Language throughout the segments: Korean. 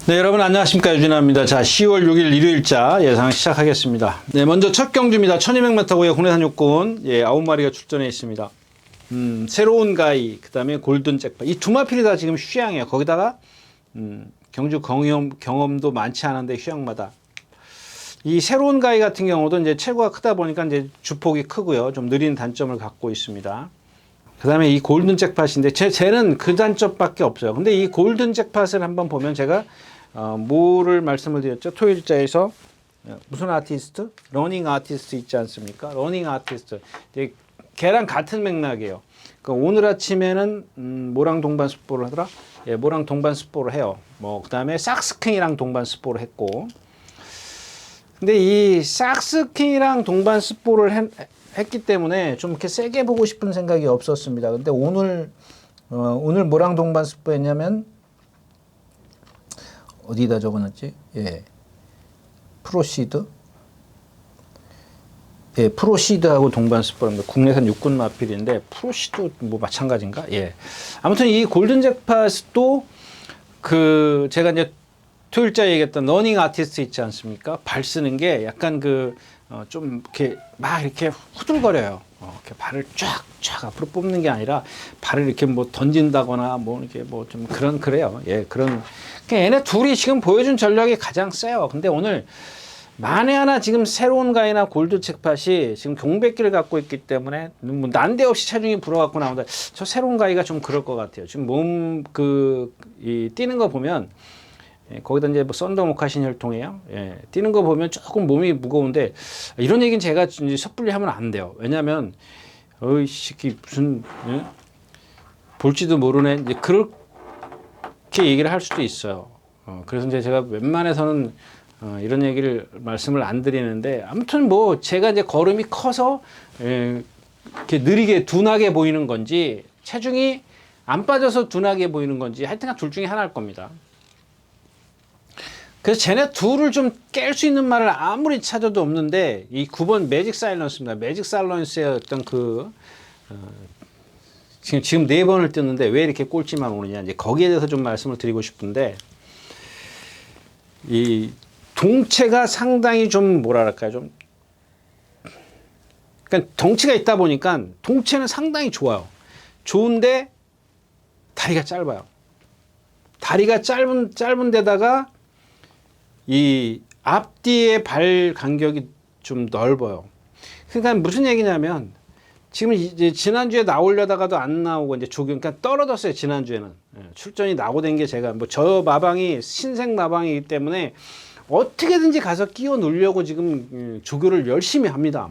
네, 여러분 안녕하십니까. 유진아입니다. 자, 10월 6일 일요일자 예상 시작하겠습니다. 네, 먼저 첫 경주입니다. 1200m고요. 국내산 육군 9마리가 출전해 있습니다. 새로운 가이, 그 다음에 골든 잭팟. 이 두 마필이 다 지금 휴양이에요. 거기다가 경주 경험도 많지 않은데 휴양마다. 이 새로운 가이 같은 경우도 이제 체구가 크다 보니까 이제 주폭이 크고요. 좀 느린 단점을 갖고 있습니다. 그 다음에 이 골든 잭팟인데 쟤는 그 단점밖에 없어요. 근데 이 골든 잭팟을 한번 보면 제가 뭐를 말씀을 드렸죠? 토요일자에서 무슨 아티스트? 러닝 아티스트 있지 않습니까? 러닝 아티스트. 걔랑 같은 맥락이에요. 그러니까 오늘 아침에는 뭐랑 동반 습보를 하더라? 예, 뭐랑 동반 습보를 해요. 그 다음에 삭스킹이랑 동반 습보를 했고. 근데 이 삭스킹이랑 동반 습보를 했기 때문에 좀 이렇게 세게 보고 싶은 생각이 없었습니다. 근데 오늘 뭐랑 동반 습보 했냐면 어디다 적어놨지? 예. 프로시드? 예, 프로시드하고 동반 습보입니다. 국내산 육군 마필인데, 프로시드 뭐 마찬가지인가? 예. 아무튼 이 골든 잭팟도 제가 이제 토요일자 얘기했던 러닝 아티스트 있지 않습니까? 발 쓰는 게 약간 좀 이렇게 막 이렇게 후들거려요. 이렇게 발을 쫙 앞으로 뽑는 게 아니라 발을 이렇게 뭐 던진다거나 뭐 이렇게 뭐 좀 그래요. 예, 그런. 얘네 둘이 지금 보여준 전략이 가장 세요. 근데 오늘 만에 하나 지금 새로운 가이나 골드 잭팟이 지금 경백기를 갖고 있기 때문에 뭐 난데없이 체중이 불어갖고 나온다. 저 새로운 가이가 좀 그럴 것 같아요. 지금 뛰는 거 보면 거기다 이제 뭐 썬더 모카신 혈통이에요. 예, 뛰는 거 보면 조금 몸이 무거운데 이런 얘기는 제가 이제 섣불리 하면 안 돼요. 왜냐하면 어이 새끼 무슨 볼지도 모르네. 이제 그렇게 얘기를 할 수도 있어요. 그래서 이제 제가 웬만해서는 이런 얘기를 말씀을 안 드리는데 아무튼 뭐 제가 이제 걸음이 커서 이렇게 느리게 둔하게 보이는 건지 체중이 안 빠져서 둔하게 보이는 건지 하여튼간 둘 중에 하나일 겁니다. 그래서 쟤네 둘을 좀 깰 수 있는 말을 아무리 찾아도 없는데 이 9번 매직 사일런스입니다. 매직 사일런스의 어떤 지금 4번을 떴는데 왜 이렇게 꼴찌만 오느냐 이제 거기에 대해서 좀 말씀을 드리고 싶은데 이 동체가 상당히 좀 뭐랄까요 좀 그러니까 덩치가 있다 보니까 동체는 상당히 좋아요. 좋은데 다리가 짧아요. 다리가 짧은 데다가 이 앞뒤의 발 간격이 좀 넓어요. 그러니까 무슨 얘기냐면 지금 이제 지난주에 나오려다가도 안 나오고 이제 그러니까 떨어졌어요. 지난주에는 출전이 나고 된 게 제가 뭐 저 마방이 신생 마방이기 때문에 어떻게든지 가서 끼워 넣으려고 지금 조교를 열심히 합니다.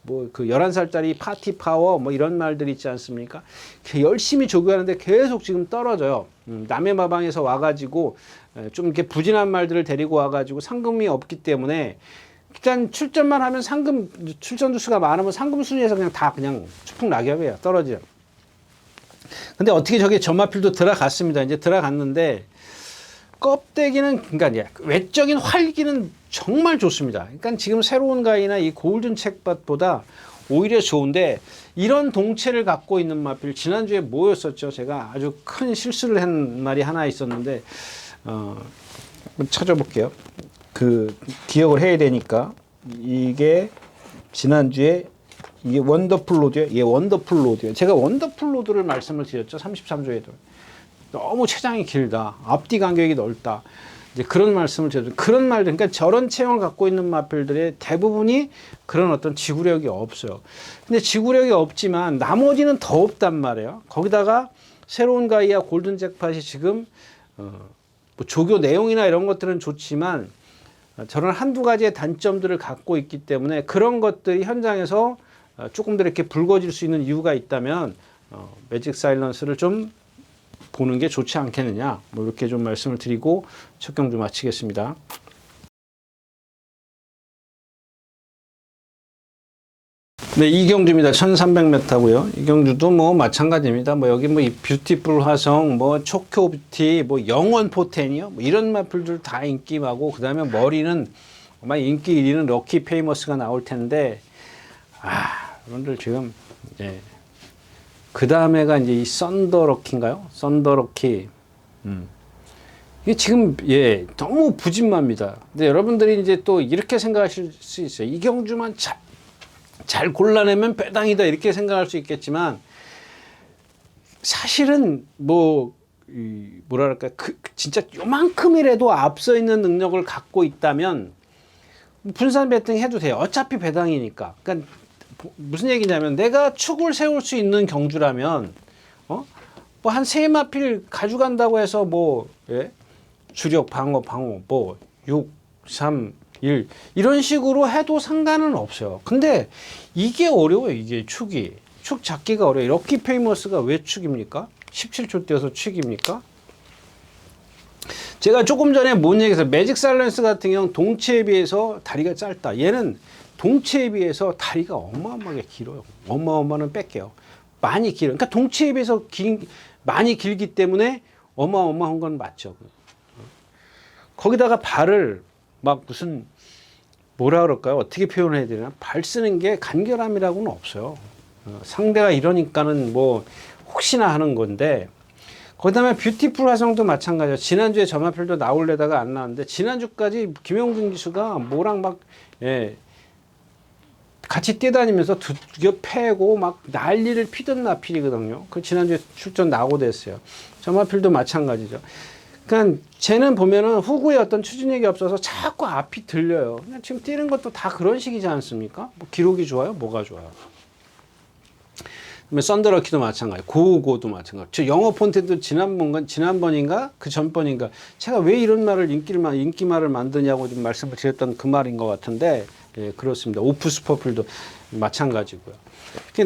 그 11살짜리 파티 파워 뭐 이런 말들 있지 않습니까? 열심히 조교하는데 계속 지금 떨어져요. 남의 마방에서 와가지고 좀 이렇게 부진한 말들을 데리고 와가지고 상금이 없기 때문에 일단 출전만 하면 출전 두수가 많으면 상금 순위에서 그냥 추풍낙엽이에요. 떨어져요. 근데 어떻게 저게 점마필도 들어갔습니다. 이제 들어갔는데 껍데기는 그러니까 이제 외적인 활기는 정말 좋습니다. 그러니까 지금 새로운 가이나 이 골든 잭팟보다 오히려 좋은데 이런 동체를 갖고 있는 마필 지난주에 뭐였었죠? 제가 아주 큰 실수를 한 말이 하나 있었는데 찾아볼게요. 기억을 해야 되니까 이게 지난주에 이게 원더풀 로드예요. 예, 원더풀 로드예요. 제가 원더풀 로드를 말씀을 드렸죠. 33조에도. 너무 체장이 길다. 앞뒤 간격이 넓다. 이제 그런 말씀을 드렸죠. 그런 말들, 그러니까 저런 체형을 갖고 있는 마필들의 대부분이 그런 어떤 지구력이 없어요. 근데 지구력이 없지만 나머지는 더 없단 말이에요. 거기다가 새로운 가이아 골든 잭팟이 지금 뭐 조교 내용이나 이런 것들은 좋지만 저런 한두 가지의 단점들을 갖고 있기 때문에 그런 것들이 현장에서 조금 더 이렇게 붉어질 수 있는 이유가 있다면 매직 사일런스를 좀 보는 게 좋지 않겠느냐 뭐 이렇게 좀 말씀을 드리고 첫 경주 마치겠습니다. 네, 이 경주입니다. 1300m고요. 이 경주도 뭐 마찬가지입니다. 여기 이 뷰티풀 화성, 초코 뷰티, 영원 포텐이요. 이런 마필들 다 인기하고 그다음에 머리는 아마 인기 1위는 럭키 페이머스가 나올 텐데 여러분들 지금 그 다음에가 이제 이 썬더 럭키인가요? 썬더 럭키. 이게 지금 예 너무 부진마입니다. 근데 여러분들이 이제 또 이렇게 생각하실 수 있어요. 이경주만 잘 골라내면 배당이다 이렇게 생각할 수 있겠지만 사실은 뭐 뭐랄까 진짜 요만큼이라도 앞서 있는 능력을 갖고 있다면 분산 베팅 해도 돼요. 어차피 배당이니까. 그러니까 무슨 얘기냐면 내가 축을 세울 수 있는 경주라면 뭐 한 세 마필 가져간다고 해서 뭐 예? 주력 방어 뭐 6, 3, 1 이런 식으로 해도 상관은 없어요. 근데 이게 어려워요. 이게 축이. 축 잡기가 어려워요. 럭키 페이머스가 왜 축입니까? 17초 뛰어서 축입니까? 제가 조금 전에 뭔 얘기했어요. 매직 사일런스 같은 경우는 동체에 비해서 다리가 짧다. 얘는 동체에 비해서 다리가 어마어마하게 길어요. 어마어마는 뺄게요. 많이 길어요. 그러니까 동체에 비해서 많이 길기 때문에 어마어마한 건 맞죠. 거기다가 발을 막 무슨 뭐라 그럴까요? 어떻게 표현해야 되나? 발 쓰는 게 간결함이라고는 없어요. 상대가 이러니까는 뭐 혹시나 하는 건데 그다음에 뷰티풀 화성도 마찬가지예요. 지난주에 점화필도 나올래다가 안 나왔는데 지난주까지 김영준 기수가 뭐랑 막 예, 같이 뛰어다니면서 두겨 패고 막 난리를 피던 나필이거든요. 그 지난주에 출전 나오고 됐어요. 점화필도 마찬가지죠. 그러니까 쟤는 보면은 후구에 어떤 추진력이 없어서 자꾸 앞이 들려요. 그냥 지금 뛰는 것도 다 그런 식이지 않습니까? 뭐 기록이 좋아요? 뭐가 좋아요? 썬더러키도 마찬가지, 고고도 마찬가지. 저 영어 폰트도 지난번인가 그 전번인가 제가 왜 이런 말을 인기말을 만드냐고 좀 말씀을 드렸던 그 말인 것 같은데 예, 그렇습니다. 오프스 퍼플도 마찬가지고요.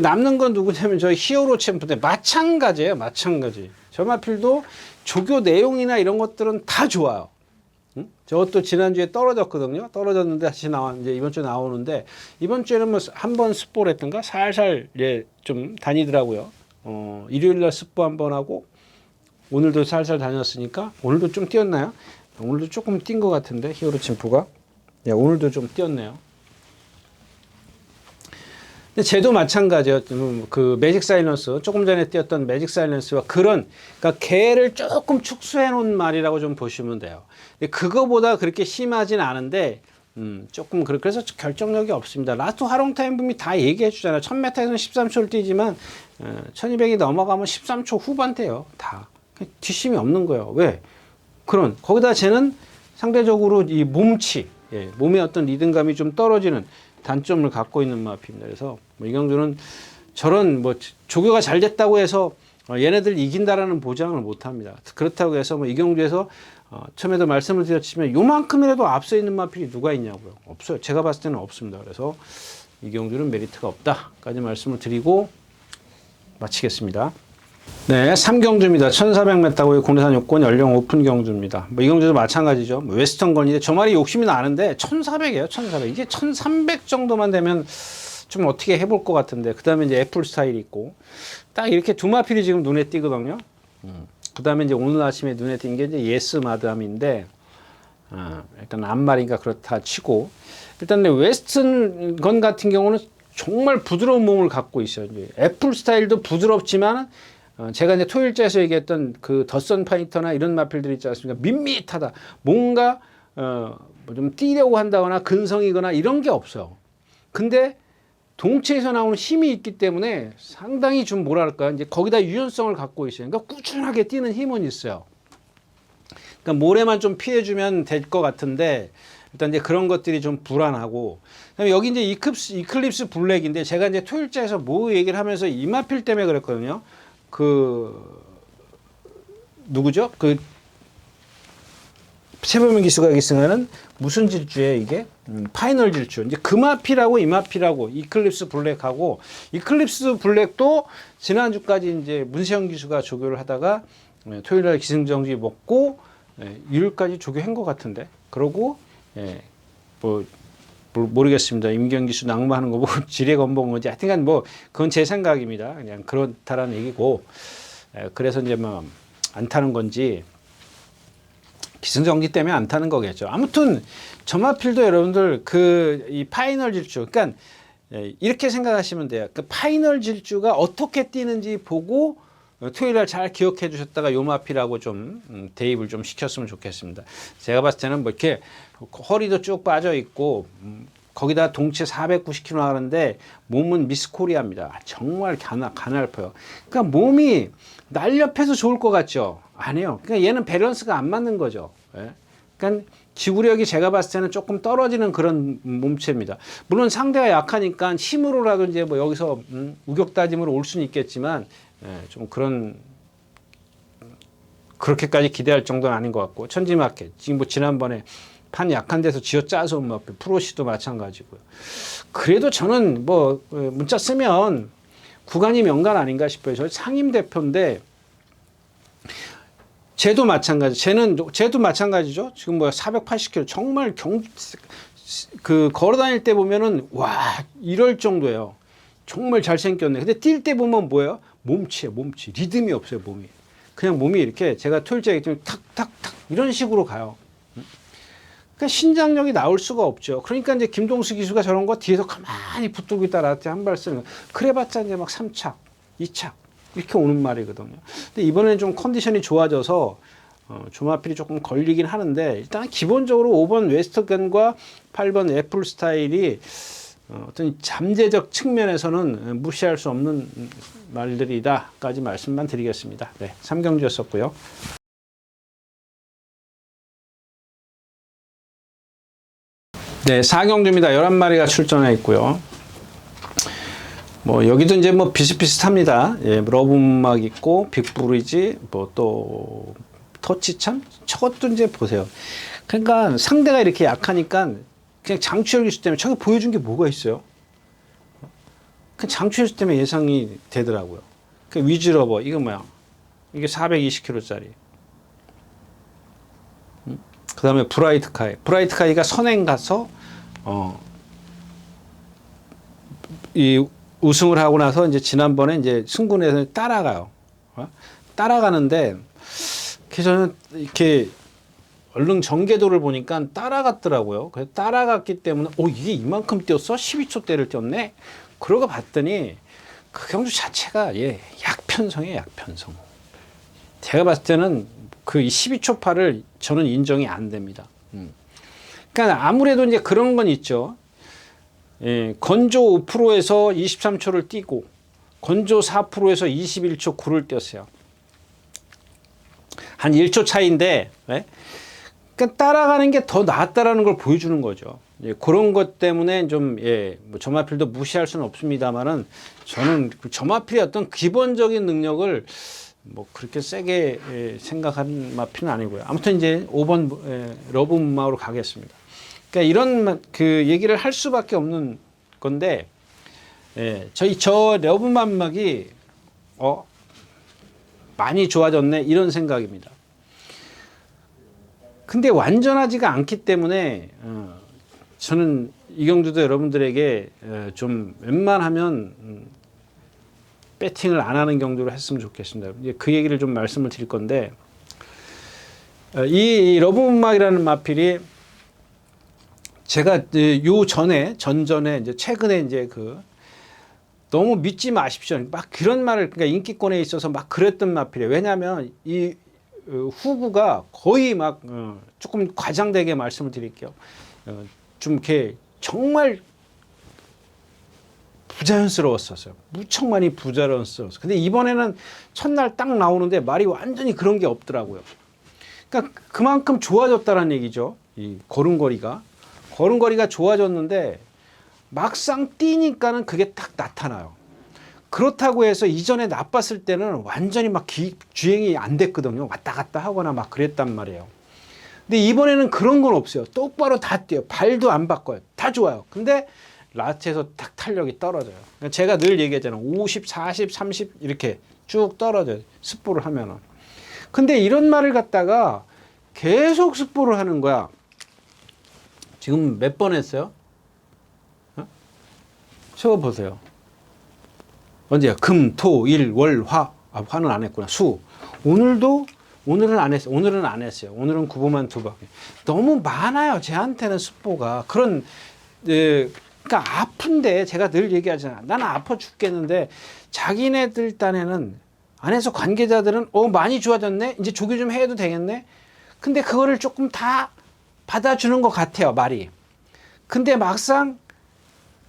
남는 건 누구냐면 저희 히어로 챔프인데 마찬가지예요. 마찬가지. 점화필도 조교 내용이나 이런 것들은 다 좋아요. 응? 저것도 지난주에 떨어졌거든요. 떨어졌는데 다시 이제 이번 주에 나오는데 이번 주에는 뭐 한 번 스포를 했던가 살살 예, 좀 다니더라고요. 일요일 날 스포 한 번 하고 오늘도 살살 다녔으니까 오늘도 좀 뛰었나요? 오늘도 조금 뛴 것 같은데 히어로 챔프가 예, 오늘도 좀 뛰었네요. 근데 쟤도 마찬가지예요. 그 매직 사일런스 조금 전에 뛰었던 매직 사일런스와 그러니까 걔를 조금 축소해 놓은 말이라고 좀 보시면 돼요. 근데 그거보다 그렇게 심하진 않은데 조금 그래서 결정력이 없습니다. 라스트 활용 타임 붐이 다 얘기해 주잖아요. 1000m에서는 13초를 뛰지만 1200이 넘어가면 13초 후반대요. 다 뒷심이 없는 거예요. 왜? 거기다 쟤는 상대적으로 이 몸치, 예, 몸의 어떤 리듬감이 좀 떨어지는 단점을 갖고 있는 마피입니다. 그래서 뭐 이경주는 저런 뭐 조교가 잘 됐다고 해서 얘네들 이긴다라는 보장을 못 합니다. 그렇다고 해서 뭐 이경주에서 처음에도 말씀을 드렸지만 요만큼이라도 앞서 있는 마필이 누가 있냐고요. 없어요. 제가 봤을 때는 없습니다. 그래서 이경주는 메리트가 없다까지 말씀을 드리고 마치겠습니다. 네, 3경주입니다. 1400m고요. 국내산 요건 연령 오픈 경주입니다. 뭐 이 경주도 마찬가지죠. 뭐 웨스턴 건인데 저 말이 욕심이 나는데 1400이에요. 1400. 이게 1300 정도만 되면 좀 어떻게 해볼 것 같은데 그 다음에 이제 애플 스타일이 있고 딱 이렇게 두 마필이 지금 눈에 띄거든요. 그 다음에 이제 오늘 아침에 눈에 띈 게 이제 예스 마담인데 일단 앞말인가 그렇다 치고 일단 웨스턴 건 같은 경우는 정말 부드러운 몸을 갖고 있어요. 이제 애플 스타일도 부드럽지만 제가 이제 토요일자에서 얘기했던 그 더선 파이터나 이런 마필들 있지 않습니까? 밋밋하다. 뭔가 좀 뛰려고 한다거나 근성이거나 이런 게 없어요. 근데 동체에서 나오는 힘이 있기 때문에 상당히 좀 뭐랄까 이제 거기다 유연성을 갖고 있어요. 그러니까 꾸준하게 뛰는 힘은 있어요. 그러니까 모래만 좀 피해주면 될 것 같은데 일단 이제 그런 것들이 좀 불안하고 그다음에 여기 이제 이클립스 블랙인데 제가 이제 토요일자에서 뭐 얘기를 하면서 이마필 때문에 그랬거든요. 누구죠? 최범민 기수가 기승하는 무슨 질주예요 이게? 파이널 질주. 이제 금마필하고 이마필하고 이클립스 블랙하고 이클립스 블랙도 지난주까지 이제 문세영 기수가 조교를 하다가 토요일날 기승정지 먹고 일요일까지 조교한 것 같은데 그러고 뭐 모르겠습니다. 임경 기수 낭만하는 거 보고 지뢰 건본 건지 하여튼간 뭐 그건 제 생각입니다. 그냥 그렇다라는 얘기고 그래서 이제 뭐 안 타는 건지 기승전기 때문에 안 타는 거겠죠. 아무튼 점화필도 여러분들 이 파이널 질주, 그러니까 이렇게 생각하시면 돼요. 그 파이널 질주가 어떻게 뛰는지 보고 토요일 날 잘 기억해 주셨다가 요 마필하고 좀 대입을 좀 시켰으면 좋겠습니다. 제가 봤을 때는 뭐 이렇게 허리도 쭉 빠져 있고 거기다 동체 490kg 나가는데 몸은 미스 코리아입니다. 정말 가냘퍼요. 그러니까 몸이 날렵해서 좋을 것 같죠? 아니에요. 그러니까 얘는 밸런스가 안 맞는 거죠. 예? 그러니까 지구력이 제가 봤을 때는 조금 떨어지는 그런 몸체입니다. 물론 상대가 약하니까 힘으로라도 이제 뭐 여기서 우격다짐으로 올 수는 있겠지만 좀 그렇게까지 기대할 정도는 아닌 것 같고 천지마켓 지금 뭐 지난번에 판 약한 데서 쥐어짜서 뭐 프로시도 마찬가지고요. 그래도 저는 뭐 문자 쓰면 구간이 명간 아닌가 싶어요. 저 상임 대표인데 쟤도 마찬가지죠. 지금 뭐 480kg 정말 걸어 다닐 때 보면은 와 이럴 정도예요. 정말 잘생겼네. 근데 뛸 때 보면 뭐예요? 몸치 리듬이 없어요. 몸이 그냥 몸이 이렇게 제가 토요일째 탁탁탁 이런 식으로 가요. 그러니까 신장력이 나올 수가 없죠. 그러니까 이제 김동수 기수가 저런 거 뒤에서 가만히 붙들고 있다 나한테 한 발 쓰는 거. 그래봤자 이제 막 3착, 2착 이렇게 오는 말이거든요. 근데 이번에는 좀 컨디션이 좋아져서 조마필이 조금 걸리긴 하는데 일단 기본적으로 5번 웨스터건과 8번 애플 스타일이 어떤 잠재적 측면에서는 무시할 수 없는 말들이다까지 말씀만 드리겠습니다. 네, 3경주였었고요. 네, 4경주입니다. 11마리가 출전해 있고요. 뭐 여기도 이제 뭐 비슷비슷합니다. 예, 러브막 있고 빅브리지 뭐 또 터치참 저것도 이제 보세요. 그러니까 상대가 이렇게 약하니까 그냥 장추열 기수 때문에 저기 보여준 게 뭐가 있어요? 그 장추열 기수 때문에 예상이 되더라고요. 그 위즈러버 이거 뭐야? 이게 420kg짜리. 그 다음에 브라이트카이가 선행 가서 이 우승을 하고 나서 이제 지난번에 이제 승군에서 따라가요. 따라가는데 저는 이렇게 얼른 전개도를 보니까 따라갔더라고요. 그래서 따라갔기 때문에 이게 이만큼 뛰었어? 12초대를 뛰었네? 그러고 봤더니 그 경주 자체가 약편성이에요. 약편성. 제가 봤을 때는 그 12초 파를 저는 인정이 안 됩니다. 그러니까 아무래도 이제 그런 건 있죠. 예, 건조 5%에서 23초를 뛰고 건조 4%에서 21초 9를 뛰었어요. 한 1초 차이인데 그러니까 따라가는 게 더 낫다라는 걸 보여주는 거죠. 예, 그런 것 때문에 좀 뭐 점화필도 무시할 수는 없습니다만은 저는 그 점화필의 어떤 기본적인 능력을 뭐 그렇게 세게 생각한 마필은 아니고요. 아무튼 이제 5번 러브마으로 가겠습니다. 그러니까 이런 그 얘기를 할 수밖에 없는 건데 저 러브맘막이 많이 좋아졌네 이런 생각입니다. 근데 완전하지가 않기 때문에 저는 이경주도 여러분들에게 좀 웬만하면 배팅을 안 하는 경주로 했으면 좋겠습니다. 이제 그 얘기를 좀 말씀을 드릴 건데 이 러브맘막이라는 마필이 제가 전전에 이제 최근에 이제 너무 믿지 마십시오. 막 그런 말을 그러니까 인기권에 있어서 막 그랬던 마필이에요. 왜냐하면 이 후보가 거의 막 조금 과장되게 말씀을 드릴게요. 좀 이렇게 정말 부자연스러웠었어요. 무척 많이 부자연스러웠어요. 근데 이번에는 첫날 딱 나오는데 말이 완전히 그런 게 없더라고요. 그러니까 그만큼 좋아졌다는 얘기죠. 이 걸음걸이가 좋아졌는데 막상 뛰니까는 그게 딱 나타나요. 그렇다고 해서 이전에 나빴을 때는 완전히 막 주행이 안 됐거든요. 왔다 갔다 하거나 막 그랬단 말이에요. 근데 이번에는 그런 건 없어요. 똑바로 다 뛰어요. 발도 안 바꿔요. 다 좋아요. 근데 라트에서 딱 탄력이 떨어져요. 제가 늘 얘기하잖아요. 50, 40, 30 이렇게 쭉 떨어져요. 습보를 하면은. 근데 이런 말을 갖다가 계속 습보를 하는 거야. 지금 몇 번 했어요? 적어보세요. 언제야? 금, 토, 일, 월, 화. 화는 안 했구나. 수. 오늘은 안 했어요. 오늘은 9보만 2바퀴. 너무 많아요. 제한테는 습보가. 그러니까 아픈데 제가 늘 얘기하잖아. 나는 아파 죽겠는데 자기네들 딴에는 안에서 관계자들은 많이 좋아졌네. 이제 조교 좀 해도 되겠네. 근데 그거를 조금 다 받아주는 것 같아요, 말이. 근데 막상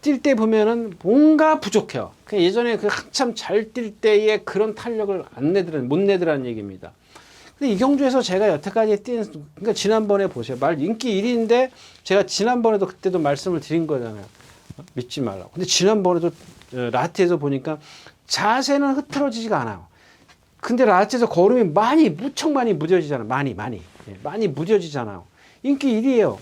뛸 때 보면은 뭔가 부족해요. 예전에 그 한참 잘 뛸 때의 그런 탄력을 못 내더라는 얘기입니다. 근데 이경주에서 제가 여태까지 그러니까 지난번에 보세요. 말 인기 1위인데 제가 지난번에도 그때도 말씀을 드린 거잖아요. 믿지 말라고. 근데 지난번에도 라트에서 보니까 자세는 흐트러지지가 않아요. 근데 라트에서 걸음이 무척 많이 무뎌지잖아요. 많이 무뎌지잖아요. 인기 1위예요.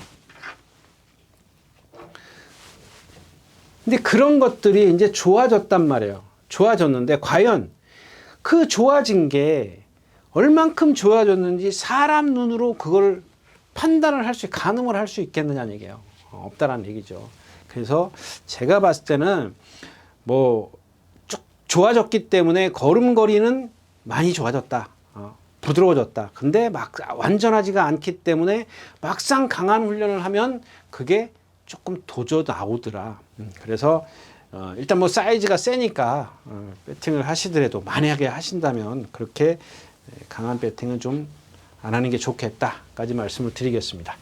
근데 그런 것들이 이제 좋아졌단 말이에요. 좋아졌는데 과연 그 좋아진 게 얼만큼 좋아졌는지 사람 눈으로 그걸 판단을 가늠을 할 수 있겠느냐는 얘기예요. 없다라는 얘기죠. 그래서 제가 봤을 때는 뭐 쭉 좋아졌기 때문에 걸음걸이는 많이 좋아졌다. 부드러워졌다. 근데 막 완전하지가 않기 때문에 막상 강한 훈련을 하면 그게 조금 도져 나오더라. 그래서 일단 뭐 사이즈가 세니까 배팅을 하시더라도 만약에 하신다면 그렇게 강한 배팅은 좀 안 하는 게 좋겠다까지 말씀을 드리겠습니다.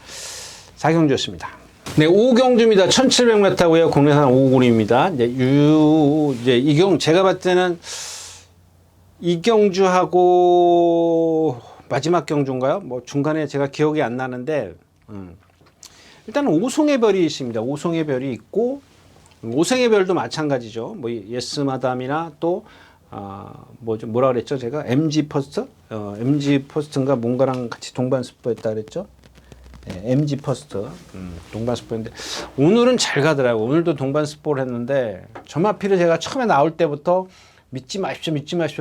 사경주였습니다. 네, 오경주입니다. 1700m고요. 국내산 5군입니다. 이제 제가 봤을 때는 이경주하고 마지막 경주인가요? 뭐 중간에 제가 기억이 안 나는데 일단은 오송의 별이 있습니다. 오송의 별이 있고 오송의 별도 마찬가지죠. 뭐 예스마담이나 또 뭐라 그랬죠? 제가 MG 퍼스트? MG 퍼스트인가 뭔가랑 같이 동반스포했다 그랬죠? 네, MG 퍼스트 동반스포했는데 오늘은 잘 가더라고요. 오늘도 동반스포를 했는데 저 마필을 제가 처음에 나올 때부터 믿지 마십시오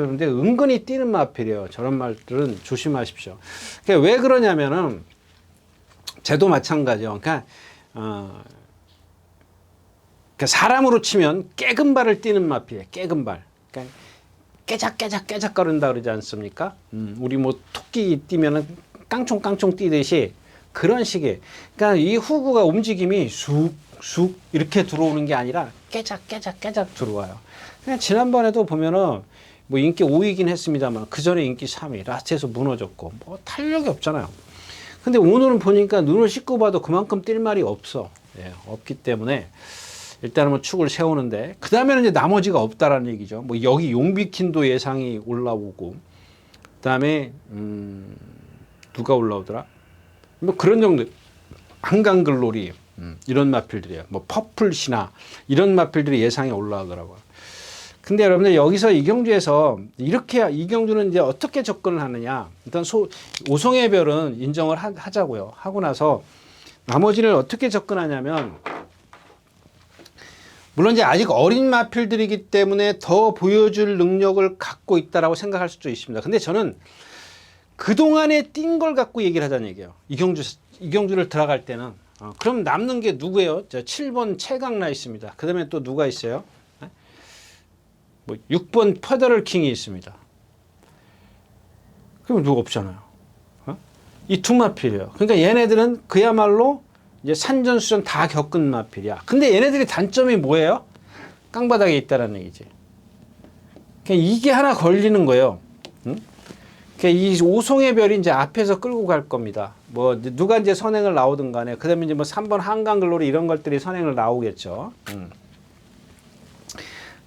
그런데 은근히 뛰는 마필이에요. 저런 말들은 조심하십시오. 그러니까 왜 그러냐면은 쟤도 마찬가지요. 그러니까 사람으로 치면 깨금발을 뛰는 마필이에요. 깨금발. 그러니까 깨작깨작 거린다 그러지 않습니까? 우리 뭐 토끼 뛰면은 깡총깡총 뛰듯이 그런 식의. 그러니까 이 후구가 움직임이 쑥쑥 이렇게 들어오는 게 아니라 깨작 들어와요. 그냥 지난번에도 보면은 뭐 인기 5위긴 했습니다만 그 전에 인기 3위 라스트에서 무너졌고 뭐 탄력이 없잖아요. 근데 오늘은 보니까 눈을 씻고 봐도 그만큼 뛸 말이 없어. 없기 때문에 일단은 뭐 축을 세우는데 그 다음에는 이제 나머지가 없다라는 얘기죠. 뭐 여기 용비킨도 예상이 올라오고 그 다음에 누가 올라오더라? 뭐 그런 정도 한강글로리 이런 마필들이에요. 뭐 퍼플시나 이런 마필들이 예상이 올라오더라고요. 근데 여러분들 여기서 이경주에서 이렇게 이경주는 이제 어떻게 접근을 하느냐? 일단 오송의 별은 인정을 하자고요. 하고 나서 나머지를 어떻게 접근하냐면 물론 이제 아직 어린 마필들이기 때문에 더 보여줄 능력을 갖고 있다라고 생각할 수도 있습니다. 근데 저는 그동안에 뛴 걸 갖고 얘기를 하자는 얘기예요. 이경주를 들어갈 때는. 그럼 남는 게 누구예요? 7번 최강라 있습니다. 그 다음에 또 누가 있어요? 뭐 6번 페더럴 킹이 있습니다. 그럼 누가 없잖아요. 이 두 마필이에요. 그러니까 얘네들은 그야말로 이제 산전수전 다 겪은 마필이야. 근데 얘네들이 단점이 뭐예요? 깡바닥에 있다라는 얘기지. 그러니까 이게 하나 걸리는 거예요. 그러니까 이 오송의 별이 이제 앞에서 끌고 갈 겁니다. 뭐 누가 이제 선행을 나오든 간에 그다음에 이제 뭐 3번 한강글로리 이런 것들이 선행을 나오겠죠.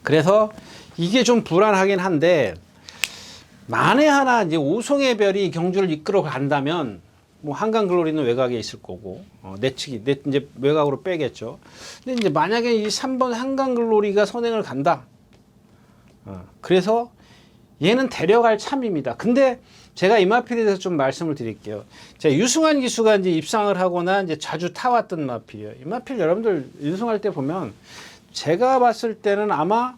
그래서 이게 좀 불안하긴 한데 만에 하나 이제 오송의 별이 경주를 이끌어 간다면 뭐 한강글로리는 외곽에 있을 거고 내치기 이제 외곽으로 빼겠죠. 근데 이제 만약에 이 3번 한강글로리가 선행을 간다. 그래서 얘는 데려갈 참입니다. 근데 제가 이 마필에 대해서 좀 말씀을 드릴게요. 제가 유승환 기수가 이제 입상을 하거나 이제 자주 타왔던 마필이에요. 이 마필 여러분들 유승할 때 보면 제가 봤을 때는 아마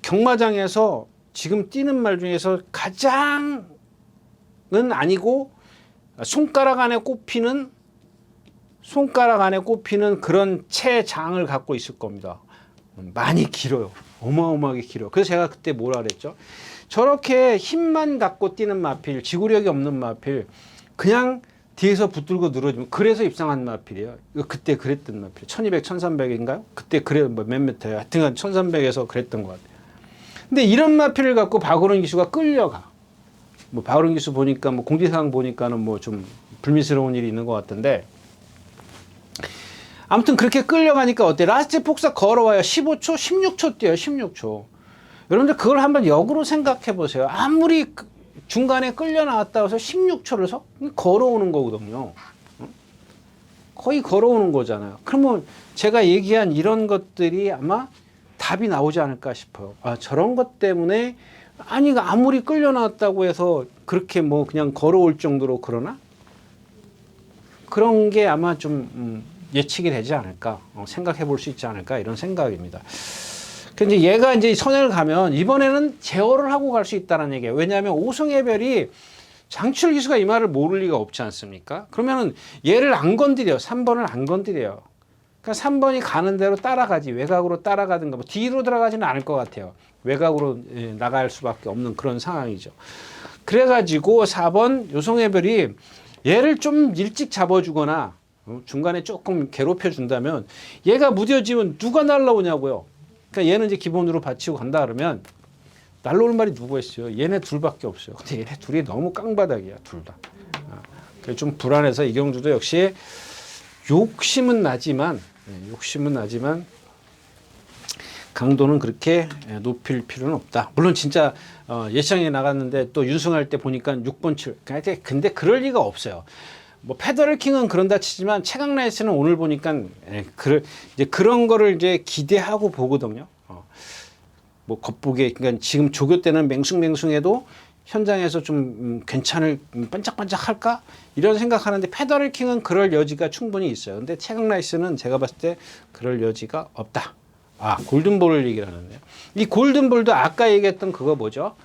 경마장에서 지금 뛰는 말 중에서 가장은 아니고 손가락 안에 꼽히는 그런 체장을 갖고 있을 겁니다. 많이 길어요. 어마어마하게 길어요. 그래서 제가 그때 뭐라 그랬죠? 저렇게 힘만 갖고 뛰는 마필, 지구력이 없는 마필, 그냥 뒤에서 붙들고 늘어지면 그래서 입상한 마필이에요. 이거 그때 그랬던 마필. 1200, 1300인가요? 그때 그래 뭐 몇 미터예요. 하여튼 1300에서 그랬던 것 같아요. 근데 이런 마필을 갖고 박오른 기수가 끌려가. 뭐 박오른 기수 보니까 뭐 공지사항 보니까는 뭐 좀 불미스러운 일이 있는 것 같던데. 아무튼 그렇게 끌려가니까 어때? 라스트 폭삭 걸어와요. 15초, 16초 뛰어요. 16초. 여러분들 그걸 한번 역으로 생각해 보세요. 아무리 중간에 끌려 나왔다고 해서 16초를 걸어오는 거거든요. 거의 걸어오는 거잖아요. 그러면 제가 얘기한 이런 것들이 아마 답이 나오지 않을까 싶어요. 아, 저런 것 때문에 아니 아무리 끌려 나왔다고 해서 그렇게 뭐 그냥 걸어올 정도로 그러나? 그런 게 아마 좀 예측이 되지 않을까, 생각해 볼 수 있지 않을까 이런 생각입니다. 근데 얘가 이제 선행을 가면 이번에는 제어를 하고 갈 수 있다는 얘기예요. 왜냐하면 오승의 별이 장출 기수가 이 말을 모를 리가 없지 않습니까? 그러면은 얘를 안 건드려요. 3번을 안 건드려요. 그러니까 3번이 가는 대로 따라가지, 외곽으로 따라가든가 뭐 뒤로 들어가지는 않을 것 같아요. 외곽으로 나갈 수밖에 없는 그런 상황이죠. 그래가지고 4번 요성의 별이 얘를 좀 일찍 잡아주거나 중간에 조금 괴롭혀 준다면 얘가 무뎌지면 누가 날라오냐고요. 그러니까 얘는 이제 기본으로 받치고 간다 그러면 날라올 말이 누가 있어요? 얘네 둘밖에 없어요. 근데 얘네 둘이 너무 깡바닥이야, 둘 다. 그래서 좀 불안해서 이경주도 역시 욕심은 나지만 강도는 그렇게 높일 필요는 없다. 물론 진짜 예상에 나갔는데 또 윤승할 때 보니까 6번 7. 근데 그럴 리가 없어요. 뭐 페더럴 킹은 그런다 치지만 최강 라이스는 오늘 보니까 이제 그런 거를 이제 기대하고 보거든요. 뭐 겉보기에 그러니까 지금 조교 때는 맹숭맹숭해도 현장에서 좀 괜찮을 반짝반짝 할까 이런 생각하는데 페더럴 킹은 그럴 여지가 충분히 있어요. 근데 최강 라이스는 제가 봤을 때 그럴 여지가 없다. 아, 골든볼을 얘기를 하는데요. 이 골든볼도 아까 얘기했던 그거 뭐죠?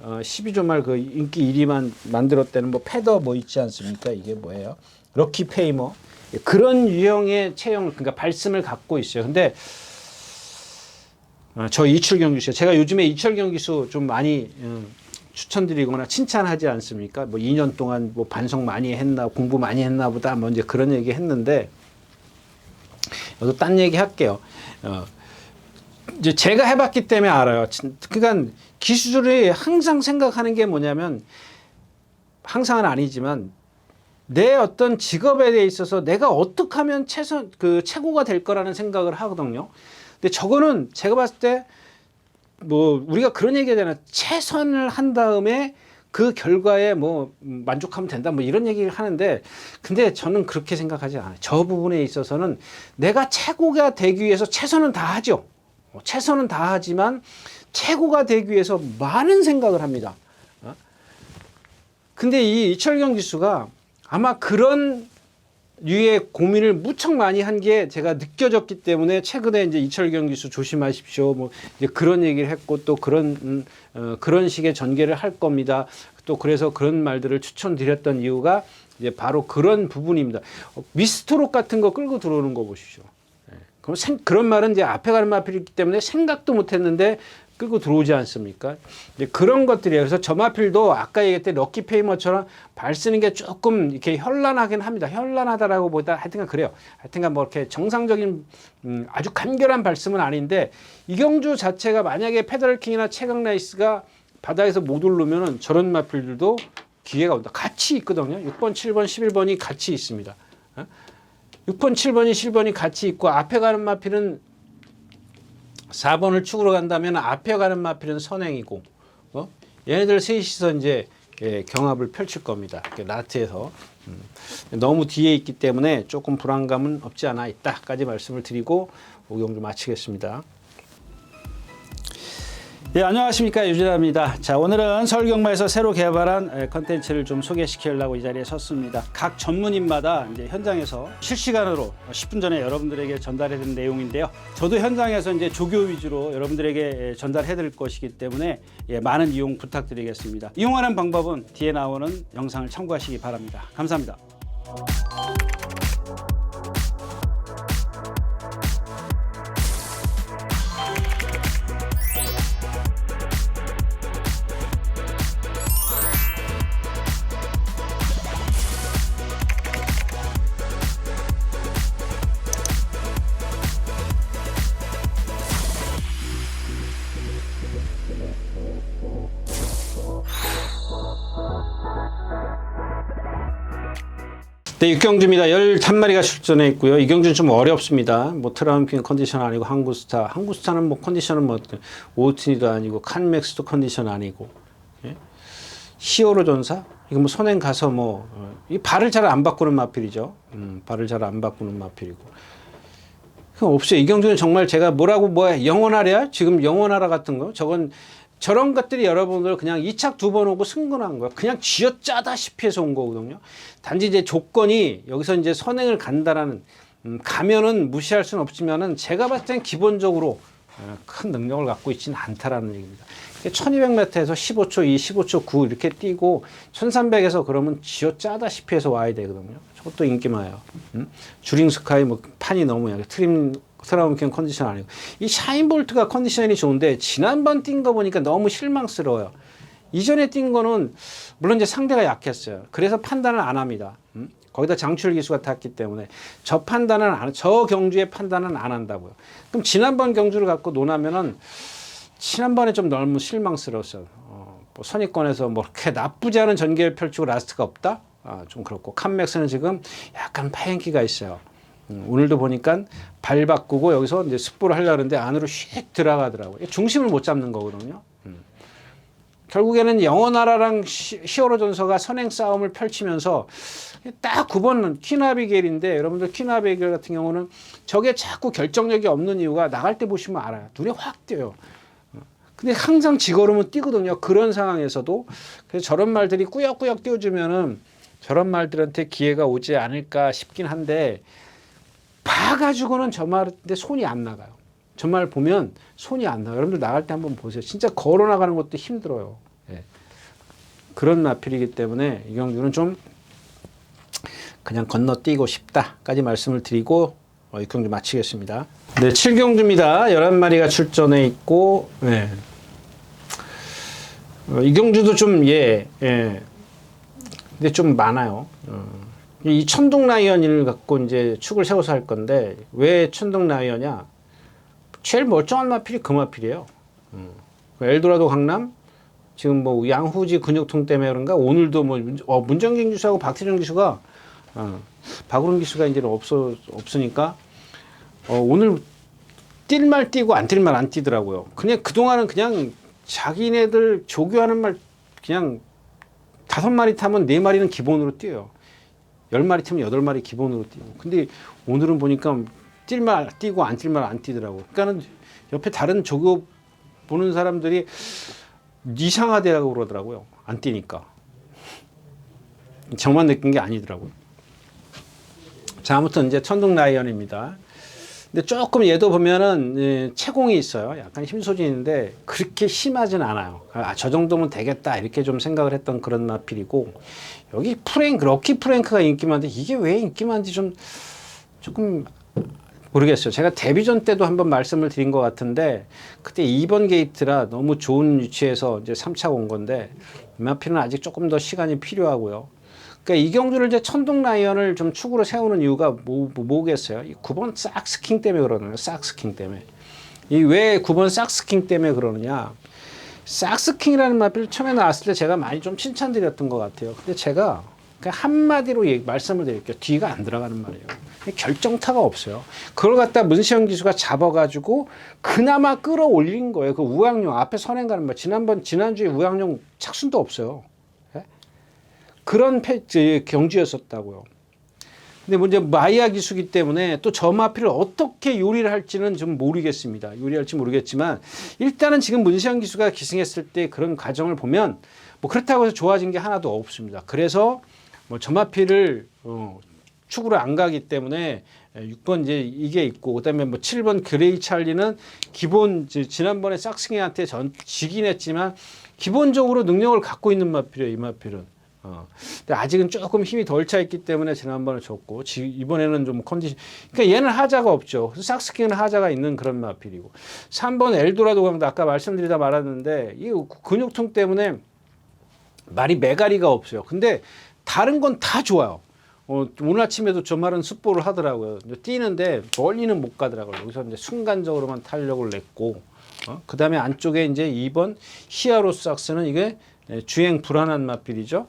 12조 말 그 인기 1위만 만들었다는 뭐 패더 뭐 있지 않습니까? 이게 뭐예요? 럭키 페이머. 그런 유형의 체형을, 그러니까 발씀을 갖고 있어요. 근데 저 이철경 기수, 제가 요즘에 이철경 기수 좀 많이 추천드리거나 칭찬하지 않습니까? 뭐 2년 동안 뭐 반성 많이 했나, 공부 많이 했나 보다, 뭐 이제 그런 얘기 했는데, 여기서 딴 얘기 할게요. 이제 제가 해봤기 때문에 알아요. 그러니까 기수들이 항상 생각하는 게 뭐냐면, 항상은 아니지만, 내 어떤 직업에 대해 있어서 내가 어떻게 하면 최고가 될 거라는 생각을 하거든요. 근데 저거는 제가 봤을 때, 뭐, 우리가 그런 얘기 하잖아요. 최선을 한 다음에 그 결과에 뭐, 만족하면 된다. 뭐, 이런 얘기를 하는데, 근데 저는 그렇게 생각하지 않아요. 저 부분에 있어서는 내가 최고가 되기 위해서 최선은 다 하죠. 최선은 다 하지만, 최고가 되기 위해서 많은 생각을 합니다. 근데 이 이철경 기수가 아마 그런 류의 고민을 무척 많이 한 게 제가 느껴졌기 때문에 최근에 이제 이철경 기수 조심하십시오. 뭐 이제 그런 얘기를 했고 또 그런 식의 전개를 할 겁니다. 또 그래서 그런 말들을 추천드렸던 이유가 이제 바로 그런 부분입니다. 미스트롯 같은 거 끌고 들어오는 거 보십시오. 그럼 그런 말은 이제 앞에 가는 마필이기 때문에 생각도 못 했는데 끌고 들어오지 않습니까? 이제 그런 것들이에요. 그래서 저 마필도 아까 얘기했던 럭키 페이머처럼 발 쓰는 게 조금 이렇게 현란하긴 합니다. 현란하다라고 보다 하여튼간 그래요. 하여튼간 뭐 이렇게 정상적인 아주 간결한 발씀은 아닌데 이경주 자체가 만약에 페더럴킹이나 최강 라이스가 바다에서 못 오르면은 저런 마필들도 기회가 온다. 같이 있거든요. 6번, 7번, 11번이 같이 있습니다. 6번, 7번이, 10번이 같이 있고 앞에 가는 마필은 4번을 축으로 간다면 앞에 가는 마필은 선행이고, 얘네들 셋이서 이제 경합을 펼칠 겁니다. 라트에서. 너무 뒤에 있기 때문에 조금 불안감은 없지 않아 있다까지 말씀을 드리고 오경주 마치겠습니다. 네, 안녕하십니까, 유진아입니다. 자, 오늘은 서울경마에서 새로 개발한 컨텐츠를 좀 소개시키려고 이 자리에 섰습니다. 각 전문인마다 이제 현장에서 실시간으로 10분 전에 여러분들에게 전달해드린 내용인데요. 저도 현장에서 이제 조교 위주로 여러분들에게 전달해드릴 것이기 때문에 많은 이용 부탁드리겠습니다. 이용하는 방법은 뒤에 나오는 영상을 참고하시기 바랍니다. 감사합니다. 네, 육경주입니다. 11마리가 출전해 있고요. 이경주는 좀 어렵습니다. 뭐 트라움핀 컨디션 아니고 항구스타는 뭐 컨디션은 뭐 오트니도 아니고 칸맥스도 컨디션 아니고, 예? 히어로 전사 이거 뭐 선행 가서 뭐 이 발을 잘 안 바꾸는 마필이죠. 발을 잘 안 바꾸는 마필이고. 없어요. 이경주는 정말 제가 뭐라고 영원하랴? 지금 영원하라 같은 거 저런 것들이 여러분들 그냥 2착 2번 오고 승근한 거야. 그냥 쥐어짜다시피 해서 온 거거든요. 단지 이제 조건이 여기서 이제 선행을 간다라는, 가면은 무시할 수는 없지만은 제가 봤을 땐 기본적으로 큰 능력을 갖고 있지는 않다라는 얘기입니다. 1200m에서 15초 2, 15초 9 이렇게 뛰고 1300에서 그러면 쥐어짜다시피 해서 와야 되거든요. 저것도 인기마요. 주링 스카이 뭐 판이 너무 약해. 트라움킨 컨디션 아니고. 이 샤인볼트가 컨디션이 좋은데 지난번 뛴 거 보니까 너무 실망스러워요. 이전에 뛴 거는 물론 이제 상대가 약했어요. 그래서 판단을 안 합니다. 거기다 장출 기수가 탔기 때문에 저 경주의 판단은 안 한다고요. 그럼 지난번 경주를 갖고 논하면은 지난번에 좀 너무 실망스러웠어요. 뭐 선입권에서 뭐 그렇게 나쁘지 않은 전개를 펼치고 라스트가 없다? 좀 그렇고 칸맥스는 지금 약간 파행기가 있어요. 오늘도 보니까 발 바꾸고 여기서 이제 습보를 하려고 하는데 안으로 휙 들어가더라고요. 중심을 못 잡는 거거든요. 결국에는 영원하라랑 히어로 전서가 선행 싸움을 펼치면서 딱 9번 퀸아비게일인데, 여러분들 퀸아비게일 같은 경우는 저게 자꾸 결정력이 없는 이유가 나갈 때 보시면 알아요. 눈에 확 띄어요. 근데 항상 지거르면 뛰거든요. 그런 상황에서도. 그래서 저런 말들이 꾸역꾸역 띄워주면은 저런 말들한테 기회가 오지 않을까 싶긴 한데, 봐가지고는 저 말인데 손이 안 나가요. 저 말 보면 손이 안 나가요. 여러분들 나갈 때 한번 보세요. 진짜 걸어 나가는 것도 힘들어요. 예. 그런 마필이기 때문에 이 경주는 좀 그냥 건너뛰고 싶다까지 말씀을 드리고 이 경주 마치겠습니다. 네, 7경주입니다. 11마리가 출전해 있고, 네. 이 경주도 좀, 근데 좀 많아요. 이 천둥 라이언을 갖고 이제 축을 세워서 할 건데, 왜 천둥 라이언이야? 제일 멀쩡한 마필이 그 마필이에요. 엘도라도 강남, 지금 뭐 양후지 근육통 때문에 그런가, 오늘도 뭐, 문정경 기수하고 박태정 기수가, 박우름 기수가 이제는 없으니까, 오늘 뛸 말 뛰고 안 뛸 말 안 뛰더라고요. 그냥 그동안은 그냥 자기네들 조교하는 말 그냥 5마리 타면 4마리는 기본으로 뛰어요. 10마리 타면 8마리 기본으로 뛰고. 근데 오늘은 보니까 뛸 말 뛰고 안 뛸 말 안 뛰더라고. 그러니까는 옆에 다른 조교 보는 사람들이 이상하다고 그러더라고요. 안 뛰니까. 저만 느낀 게 아니더라고요. 자, 아무튼 이제 천둥 라이언입니다. 근데 조금 얘도 보면은 채공이 있어요. 약간 힘소진인데 그렇게 심하진 않아요. 저 정도면 되겠다 이렇게 좀 생각을 했던 그런 마필이고, 여기 럭키 프랭크가 인기 많은데 이게 왜 인기 많은지 조금 모르겠어요. 제가 데뷔전 때도 한번 말씀을 드린 것 같은데 그때 2번 게이트라 너무 좋은 위치에서 이제 3차 온 건데 이 마필은 아직 조금 더 시간이 필요하고요. 그러니까 이 경주를 이제 천둥 라이언을 좀 축으로 세우는 이유가 뭐겠어요? 이 9번 삭스킹 때문에 그러느냐? 삭스킹 때문에. 이 왜 9번 삭스킹 때문에 그러느냐? 삭스킹이라는 마필 처음에 나왔을 때 제가 많이 좀 칭찬드렸던 것 같아요. 근데 제가 그냥 한마디로 말씀을 드릴게요. 뒤가 안 들어가는 말이에요. 결정타가 없어요. 그걸 갖다 문시영 기수가 잡아가지고 그나마 끌어올린 거예요. 그 우왕룡 앞에 선행 가는 말. 지난주에 우왕룡 착순도 없어요. 그런 경주였었다고요. 근데 문제 마이야 기수기 때문에 또 저 마필을 어떻게 요리를 할지는 좀 모르겠습니다. 요리할지 모르겠지만 일단은 지금 문시영 기수가 기승했을 때 그런 과정을 보면 뭐 그렇다고 해서 좋아진 게 하나도 없습니다. 그래서 뭐 저 마필을 축으로 안 가기 때문에 6번 이제 이게 있고, 그다음에 뭐 7번 그레이 찰리는 기본 지난번에 삭스킹한테 지긴 했지만 기본적으로 능력을 갖고 있는 마필이에요. 이 마필은. 근데 아직은 조금 힘이 덜 차 있기 때문에 지난번에 졌고, 이번에는 좀 컨디션, 그러니까 얘는 하자가 없죠. 삭스킹은 하자가 있는 그런 마필이고. 3번 엘도라도 강도 아까 말씀드리다 말았는데 이 근육통 때문에 말이 메가리가 없어요. 근데 다른 건 다 좋아요. 오늘 아침에도 저 말은 습보를 하더라고요. 뛰는데 멀리는 못 가더라고요. 여기서 이제 순간적으로만 탄력을 냈고, 그 다음에 안쪽에 이제 2번 히아로삭스는 이게 주행 불안한 마필이죠.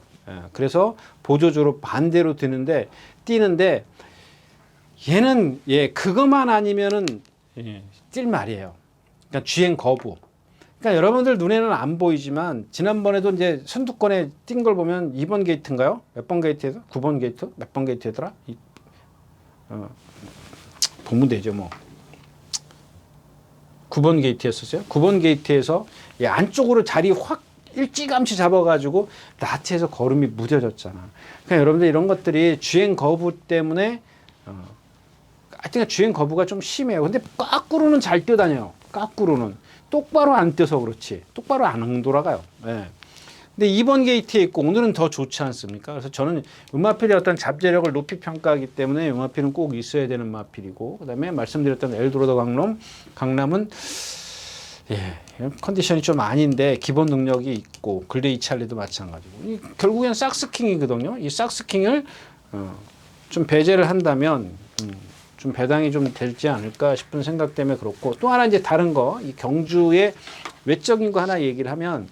그래서 보조주로 반대로 뛰는데 얘는 그것만 아니면은 뛸 말이에요. 그러니까 주행 거부. 그러니까 여러분들 눈에는 안 보이지만 지난번에도 이제 선두권에 뛴 걸 보면 2번 게이트인가요? 몇 번 게이트에서? 9번 게이트? 몇 번 게이트더라? 보면 되죠, 뭐. 9번 게이트였었어요. 9번 게이트에서 안쪽으로 자리 확 일찌감치 잡아가지고 라트에서 걸음이 무뎌졌잖아. 그러니까 여러분들 이런 것들이 주행 거부 때문에 하여튼 주행 거부가 좀 심해요. 근데 거꾸로는 잘 뛰어다녀요. 거꾸로는. 똑바로 안 뛰어서 그렇지. 똑바로 안 돌아가요. 예. 근데 2번 게이트에 있고 오늘은 더 좋지 않습니까? 그래서 저는 음마필의 어떤 잡재력을 높이 평가하기 때문에 음마필은 꼭 있어야 되는 마필이고, 그 다음에 말씀드렸던 엘도라도 강남은 컨디션이 좀 아닌데 기본 능력이 있고, 글레이 찰리도 마찬가지고. 결국엔 삭스킹이거든요. 이 삭스킹을 좀 배제를 한다면 좀 배당이 좀 되지 않을까 싶은 생각 때문에 그렇고, 또 하나 이제 다른 거, 이 경주의 외적인 거 하나 얘기를 하면,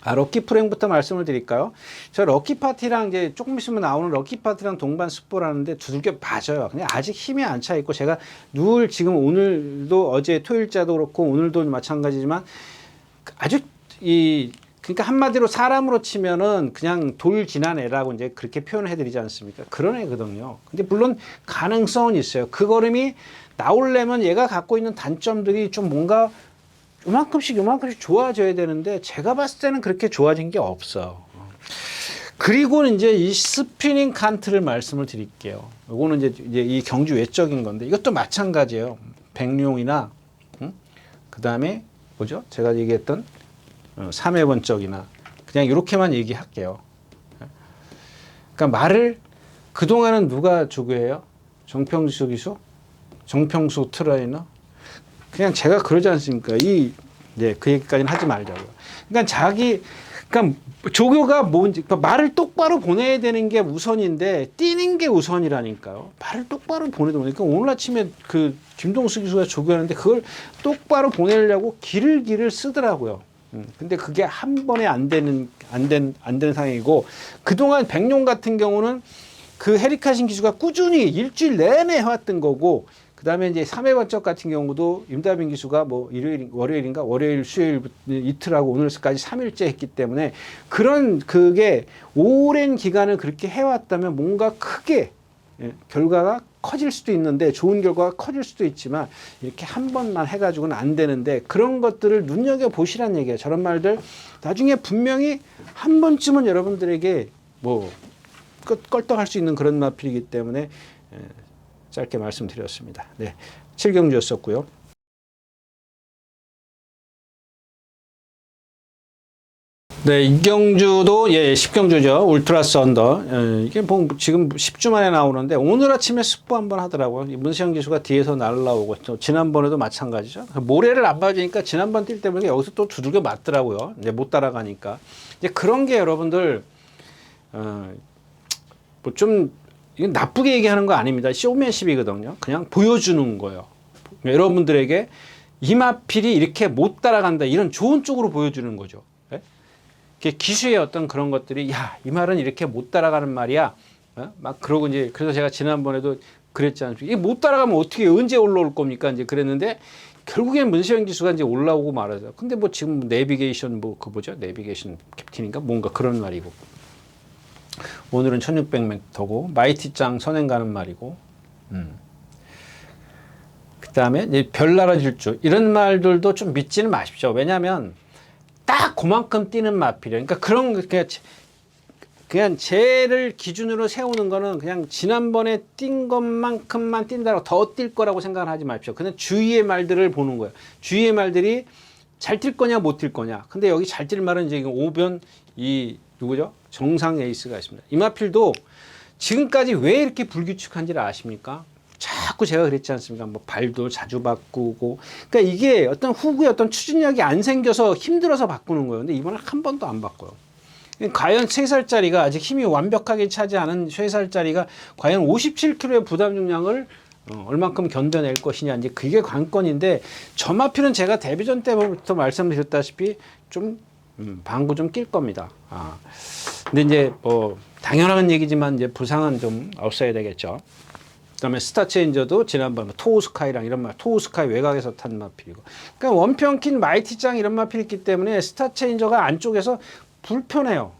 럭키 프랭부터 말씀을 드릴까요? 저 럭키 파티랑 이제 조금 있으면 나오는 럭키 파티랑 동반 스포라는데 두들겨 맞아요. 근데 아직 힘이 안 차 있고, 제가 늘 지금 오늘도 어제 토요일자도 그렇고 오늘도 마찬가지지만 아주 그러니까 한마디로 사람으로 치면은 그냥 돌 지난 애라고 이제 그렇게 표현을 해드리지 않습니까? 그런 애거든요. 근데 물론 가능성은 있어요. 그 걸음이 나오려면 얘가 갖고 있는 단점들이 좀 뭔가 요만큼씩 좋아져야 되는데 제가 봤을 때는 그렇게 좋아진 게 없어. 그리고 이제 이 스피닝 칸트를 말씀을 드릴게요. 요거는 이제 이 경주 외적인 건데 이것도 마찬가지예요. 백룡이나 그 다음에 뭐죠? 제가 얘기했던 3회번적이나 그냥 이렇게만 얘기할게요. 그러니까 말을 그동안은 누가 주구해요? 정평수 기수? 정평수 트레이너? 그냥 제가 그러지 않습니까? 그 얘기까지는 하지 말자고요. 그러니까 조교가 뭔지, 그러니까 말을 똑바로 보내야 되는 게 우선인데, 뛰는 게 우선이라니까요. 말을 똑바로 보내다 보니까 오늘 아침에 그 김동수 기수가 조교하는데 그걸 똑바로 보내려고 길을 쓰더라고요. 근데 그게 한 번에 안 되는 상황이고, 그동안 백룡 같은 경우는 그 헤리카신 기수가 꾸준히 일주일 내내 해왔던 거고, 그 다음에 이제 3회 번쩍 같은 경우도 임다빈 기수가 뭐 월요일, 수요일 이틀하고 오늘까지 3일째 했기 때문에 그게 오랜 기간을 그렇게 해왔다면 뭔가 크게 결과가 커질 수도 있는데, 좋은 결과가 커질 수도 있지만 이렇게 한 번만 해가지고는 안 되는데, 그런 것들을 눈여겨보시란 얘기예요. 저런 말들 나중에 분명히 한 번쯤은 여러분들에게 뭐 껄떡할 수 있는 그런 마필이기 때문에 짧게 말씀드렸습니다. 네, 7경주였었고요. 네, 이 경주도 10경주죠. 울트라스 언더. 이게 뭐 지금 10주 만에 나오는데 오늘 아침에 스포 한번 하더라고요. 문세영 기수가 뒤에서 날라오고, 또 지난번에도 마찬가지죠. 모래를 안 맞으니까 지난번 뛸 때문에 여기서 또 두들겨 맞더라고요. 이제 못 따라가니까. 이제 그런 게 여러분들 뭐 좀 이건 나쁘게 얘기하는 거 아닙니다. 쇼맨십이거든요. 그냥 보여주는 거예요. 여러분들에게 이마필이 이렇게 못 따라간다, 이런 좋은 쪽으로 보여주는 거죠. 기수의 어떤 그런 것들이, 이 말은 이렇게 못 따라가는 말이야. 막 그러고 이제, 그래서 제가 지난번에도 그랬지 않습니까? 이게 못 따라가면 어떻게, 언제 올라올 겁니까? 이제 그랬는데, 결국엔 문세영 기수가 이제 올라오고 말하죠. 근데 뭐 지금 내비게이션 내비게이션 캡틴인가? 뭔가 그런 말이고. 오늘은 1600m고, 마이티짱 선행 가는 말이고, 그 다음에 이제 별나라 질주, 이런 말들도 좀 믿지는 마십시오. 왜냐하면 딱 그만큼 뛰는 마필이에요. 그러니까 그냥 쟤를 기준으로 세우는 거는 그냥 지난번에 뛴 것만큼만 뛴다고 더 뛸 거라고 생각을 하지 마십시오. 그냥 주위의 말들을 보는 거예요. 주위의 말들이 잘 뛸 거냐 못 뛸 거냐. 근데 여기 잘 뛸 말은 이제 5변 누구죠? 정상 에이스가 있습니다. 이마필도 지금까지 왜 이렇게 불규칙한지를 아십니까? 자꾸 제가 그랬지 않습니까? 뭐 발도 자주 바꾸고. 그러니까 이게 어떤 후구의 어떤 추진력이 안 생겨서 힘들어서 바꾸는 거예요. 근데 이번에 한 번도 안 바꿔요. 과연 3살짜리가, 아직 힘이 완벽하게 차지 않은 3살짜리가 과연 57kg의 부담 중량을 얼만큼 견뎌낼 것이냐, 이제 그게 관건인데, 저마필은 제가 데뷔전 때부터 말씀드렸다시피 좀 방구 좀 낄 겁니다. 근데 이제 뭐 당연한 얘기지만 이제 부상은 좀 없어야 되겠죠. 그다음에 스타체인저도 지난번 토우스카이랑 이런 토우스카이 외곽에서 탄 마필이고, 그러니까 원평킨 마이티짱 이런 마필이 있기 때문에 스타체인저가 안쪽에서 불편해요.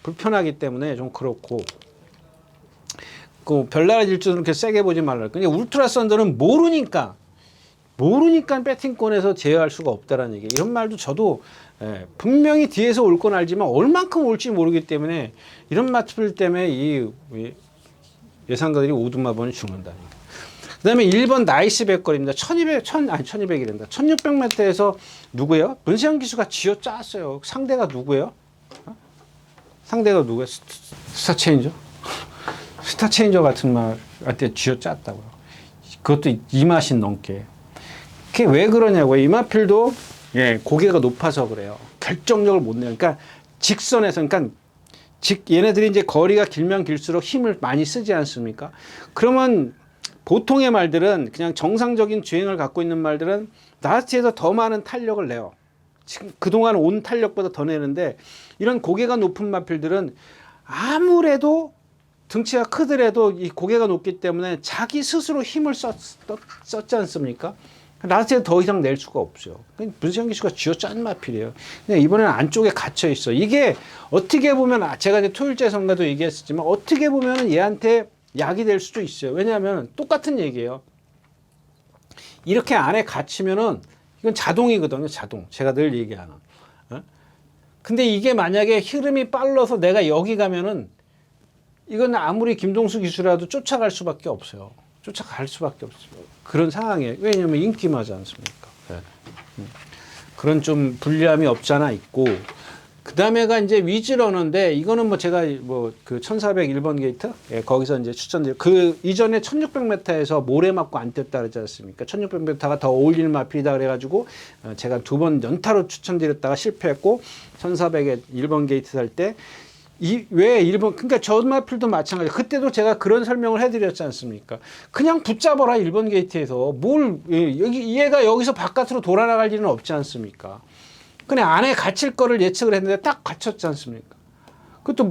불편하기 때문에 좀 그렇고, 그 별나라 질주는 그렇게 세게 보지 말라. 근데 울트라 썬더는 모르니까 배팅권에서 제어할 수가 없다라는 얘기. 이런 말도 저도 분명히 뒤에서 올 건 알지만 얼만큼 올지 모르기 때문에 이런 마필 때문에 이 예상가들이 오두마번이 죽는다니까. 그 다음에 1번 나이스 백거리입니다. 1200이란다. 1600m에서 누구예요? 문세영 기수가 쥐어 짰어요. 상대가 누구예요? 상대가 누구예요? 스타체인저? 스타체인저 같은 말한테 쥐어 짰다고요. 그것도 이 맛이 넘게. 그게 왜 그러냐고요. 이마필도 고개가 높아서 그래요. 결정력을 못 내요. 그러니까 직선에서, 그러니까 얘네들이 이제 거리가 길면 길수록 힘을 많이 쓰지 않습니까? 그러면 보통의 말들은, 그냥 정상적인 주행을 갖고 있는 말들은 라스트에서 더 많은 탄력을 내요. 지금 그동안 온 탄력보다 더 내는데, 이런 고개가 높은 마필들은 아무래도 등치가 크더라도 이 고개가 높기 때문에 자기 스스로 힘을 썼지 않습니까? 라스트에 더 이상 낼 수가 없어요. 문세영 기수가 쥐어짠 마필이에요. 근데 이번에는 안쪽에 갇혀 있어. 이게 어떻게 보면, 제가 이제 토요일째 선가도 얘기했었지만, 어떻게 보면 얘한테 약이 될 수도 있어요. 왜냐하면 똑같은 얘기예요. 이렇게 안에 갇히면은 이건 자동이거든요. 자동. 제가 늘 얘기하는. 근데 이게 만약에 흐름이 빨라서 내가 여기 가면은 이건 아무리 김동수 기수라도 쫓아갈 수밖에 없어요. 쫓아갈 수밖에 없어요. 그런 상황이에요. 왜냐하면 인기마지 않습니까? 그런 좀 불리함이 없잖아 있고, 그 다음에가 이제 위즈러너인데, 이거는 뭐 제가 뭐 그 1401번 게이트? 거기서 이제 추천드려요. 그 이전에 1600m에서 모래 맞고 안 뛰었다 그러지 않습니까? 1600m가 더 어울리는 마필이다 그래가지고 제가 2번 연타로 추천드렸다가 실패했고, 1401번 게이트 살 때, 왜 일본, 그러니까 저 마필도 마찬가지. 그때도 제가 그런 설명을 해드렸지 않습니까? 그냥 붙잡아라, 1번 게이트에서. 얘가 여기서 바깥으로 돌아나갈 일은 없지 않습니까? 그냥 안에 갇힐 거를 예측을 했는데 딱 갇혔지 않습니까? 그것도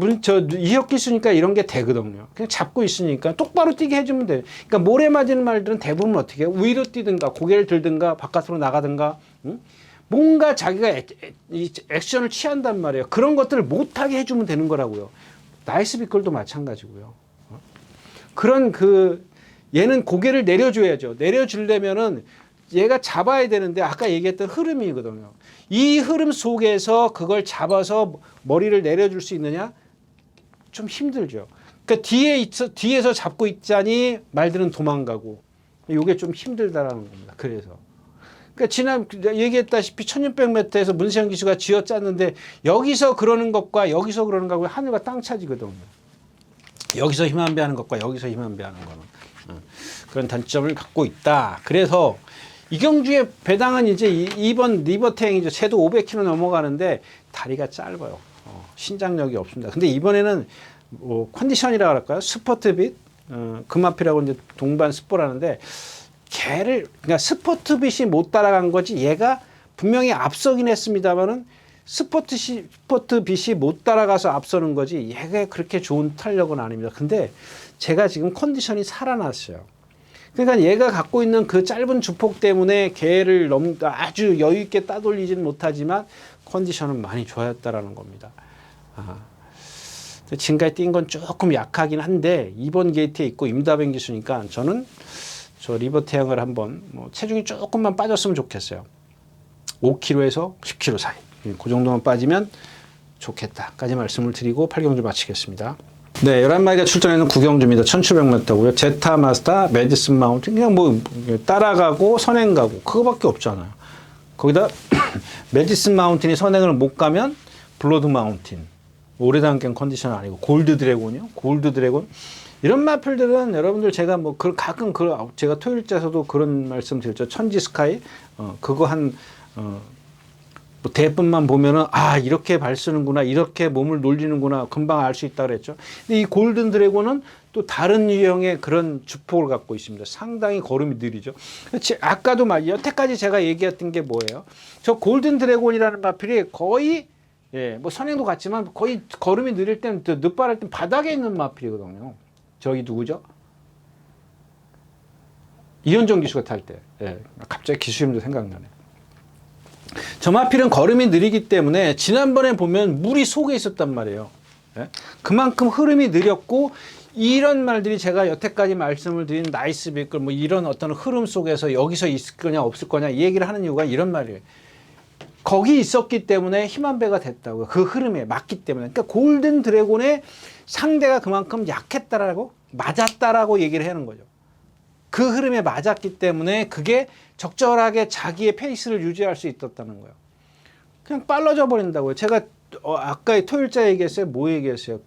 이혁 기수니까 이런 게 되거든요. 그냥 잡고 있으니까 똑바로 뛰게 해주면 돼요. 그러니까 모래 맞은 말들은 대부분 어떻게 해요? 위로 뛰든가, 고개를 들든가, 바깥으로 나가든가, 응? 뭔가 자기가 액션을 취한단 말이에요. 그런 것들을 못하게 해주면 되는 거라고요. 나이스 비컬도 마찬가지고요. 그런 얘는 고개를 내려줘야죠. 내려주려면은 얘가 잡아야 되는데, 아까 얘기했던 흐름이거든요. 이 흐름 속에서 그걸 잡아서 머리를 내려줄 수 있느냐? 좀 힘들죠. 그러니까 뒤에서 잡고 있자니 말들은 도망가고, 이게 좀 힘들다라는 겁니다. 그래서. 그러니까 얘기했다시피 1600m에서 문세영 기수가 쥐어짰는데, 여기서 그러는 것과 여기서 그러는 것과 하늘과 땅 차지거든요. 여기서 힘 안 배하는 것과 여기서 힘 안 배하는 거는 그런 단점을 갖고 있다. 그래서 이경주의 배당은 이제 2번 리버탱이죠. 채도 500km 넘어가는데 다리가 짧아요. 신장력이 없습니다. 근데 이번에는 뭐 컨디션이라고 할까요? 스포트빗, 금마피라고 이제 동반 스포라는데, 그러니까 스포트빗이 못 따라간 거지, 얘가 분명히 앞서긴 했습니다만은 스포트빗이 못 따라가서 앞서는 거지, 얘가 그렇게 좋은 탄력은 아닙니다. 근데 제가 지금 컨디션이 살아났어요. 그러니까 얘가 갖고 있는 그 짧은 주폭 때문에 걔를 아주 여유 있게 따돌리지는 못하지만 컨디션은 많이 좋아졌다라는 겁니다. 지금까지 뛴 건 조금 약하긴 한데, 2번 게이트에 있고 임다변 기수니까 저는 저 리버태양을 한번 체중이 조금만 빠졌으면 좋겠어요. 5kg에서 10kg 사이. 그 정도만 빠지면 좋겠다까지 말씀을 드리고 8경주 마치겠습니다. 네, 11마리가 출전하는 9경주입니다. 1700m고요. 제타 마스터, 메디슨 마운틴, 그냥 뭐 따라가고 선행 가고 그거밖에 없잖아요. 거기다 메디슨 마운틴이 선행을 못 가면 블러드 마운틴, 오래당긴 컨디션 아니고 골드 드래곤이요. 골드 드래곤. 이런 마필들은 여러분들 제가 뭐 가끔 제가 토요일째에서도 그런 말씀 드렸죠. 천지 스카이 그거 뭐 대본만 보면은 이렇게 발 쓰는구나, 이렇게 몸을 놀리는구나 금방 알 수 있다 그랬죠. 근데 이 골든 드래곤은 또 다른 유형의 그런 주폭을 갖고 있습니다. 상당히 걸음이 느리죠. 아까도 여태까지 제가 얘기했던 게 뭐예요? 저 골든 드래곤이라는 마필이 거의 예, 뭐 선행도 같지만 거의 걸음이 느릴 때는 늦발할 때 바닥에 있는 마필이거든요. 저기 누구죠? 이현정 기수가 탈 때. 예, 갑자기 기수 이름도 생각나네. 저 마필은 걸음이 느리기 때문에 지난번에 보면 물이 속에 있었단 말이에요. 예? 그만큼 흐름이 느렸고 이런 말들이 제가 여태까지 말씀을 드린 나이스 비클 뭐 이런 어떤 흐름 속에서 여기서 있을 거냐 없을 거냐 이 얘기를 하는 이유가 이런 말이에요. 거기 있었기 때문에 힘한 배가 됐다고요. 그 흐름에 맞기 때문에. 그러니까 골든 드래곤의 상대가 그만큼 약했다라고 맞았다라고 얘기를 하는 거죠. 그 흐름에 맞았기 때문에 그게 적절하게 자기의 페이스를 유지할 수 있었다는 거예요. 그냥 빨라져 버린다고요. 제가 아까 토요일자 얘기했어요. 뭐 얘기했어요?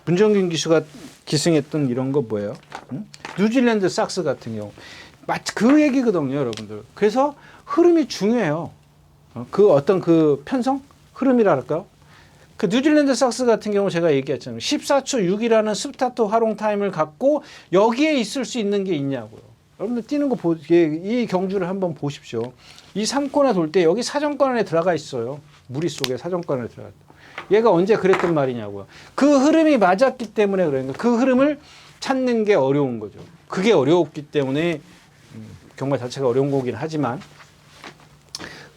문정균 기수가 기승했던 이런 거 뭐예요? 뉴질랜드 삭스 같은 경우. 마치 그 얘기거든요, 여러분들. 그래서 흐름이 중요해요. 그 어떤 그 편성? 흐름이라 할까요? 그 뉴질랜드 삭스 같은 경우 제가 얘기했잖아요. 14초 6이라는 스타트 활용 타임을 갖고 여기에 있을 수 있는 게 있냐고요. 여러분들 뛰는 거 이 경주를 한번 보십시오. 이 3코너 돌 때 여기 사정권 안에 들어가 있어요. 무리 속에 사정권 안에 들어가 있다. 얘가 언제 그랬던 말이냐고요. 그 흐름이 맞았기 때문에 그러니까 그 흐름을 찾는 게 어려운 거죠. 그게 어려웠기 때문에 경마 자체가 어려운 거긴 하지만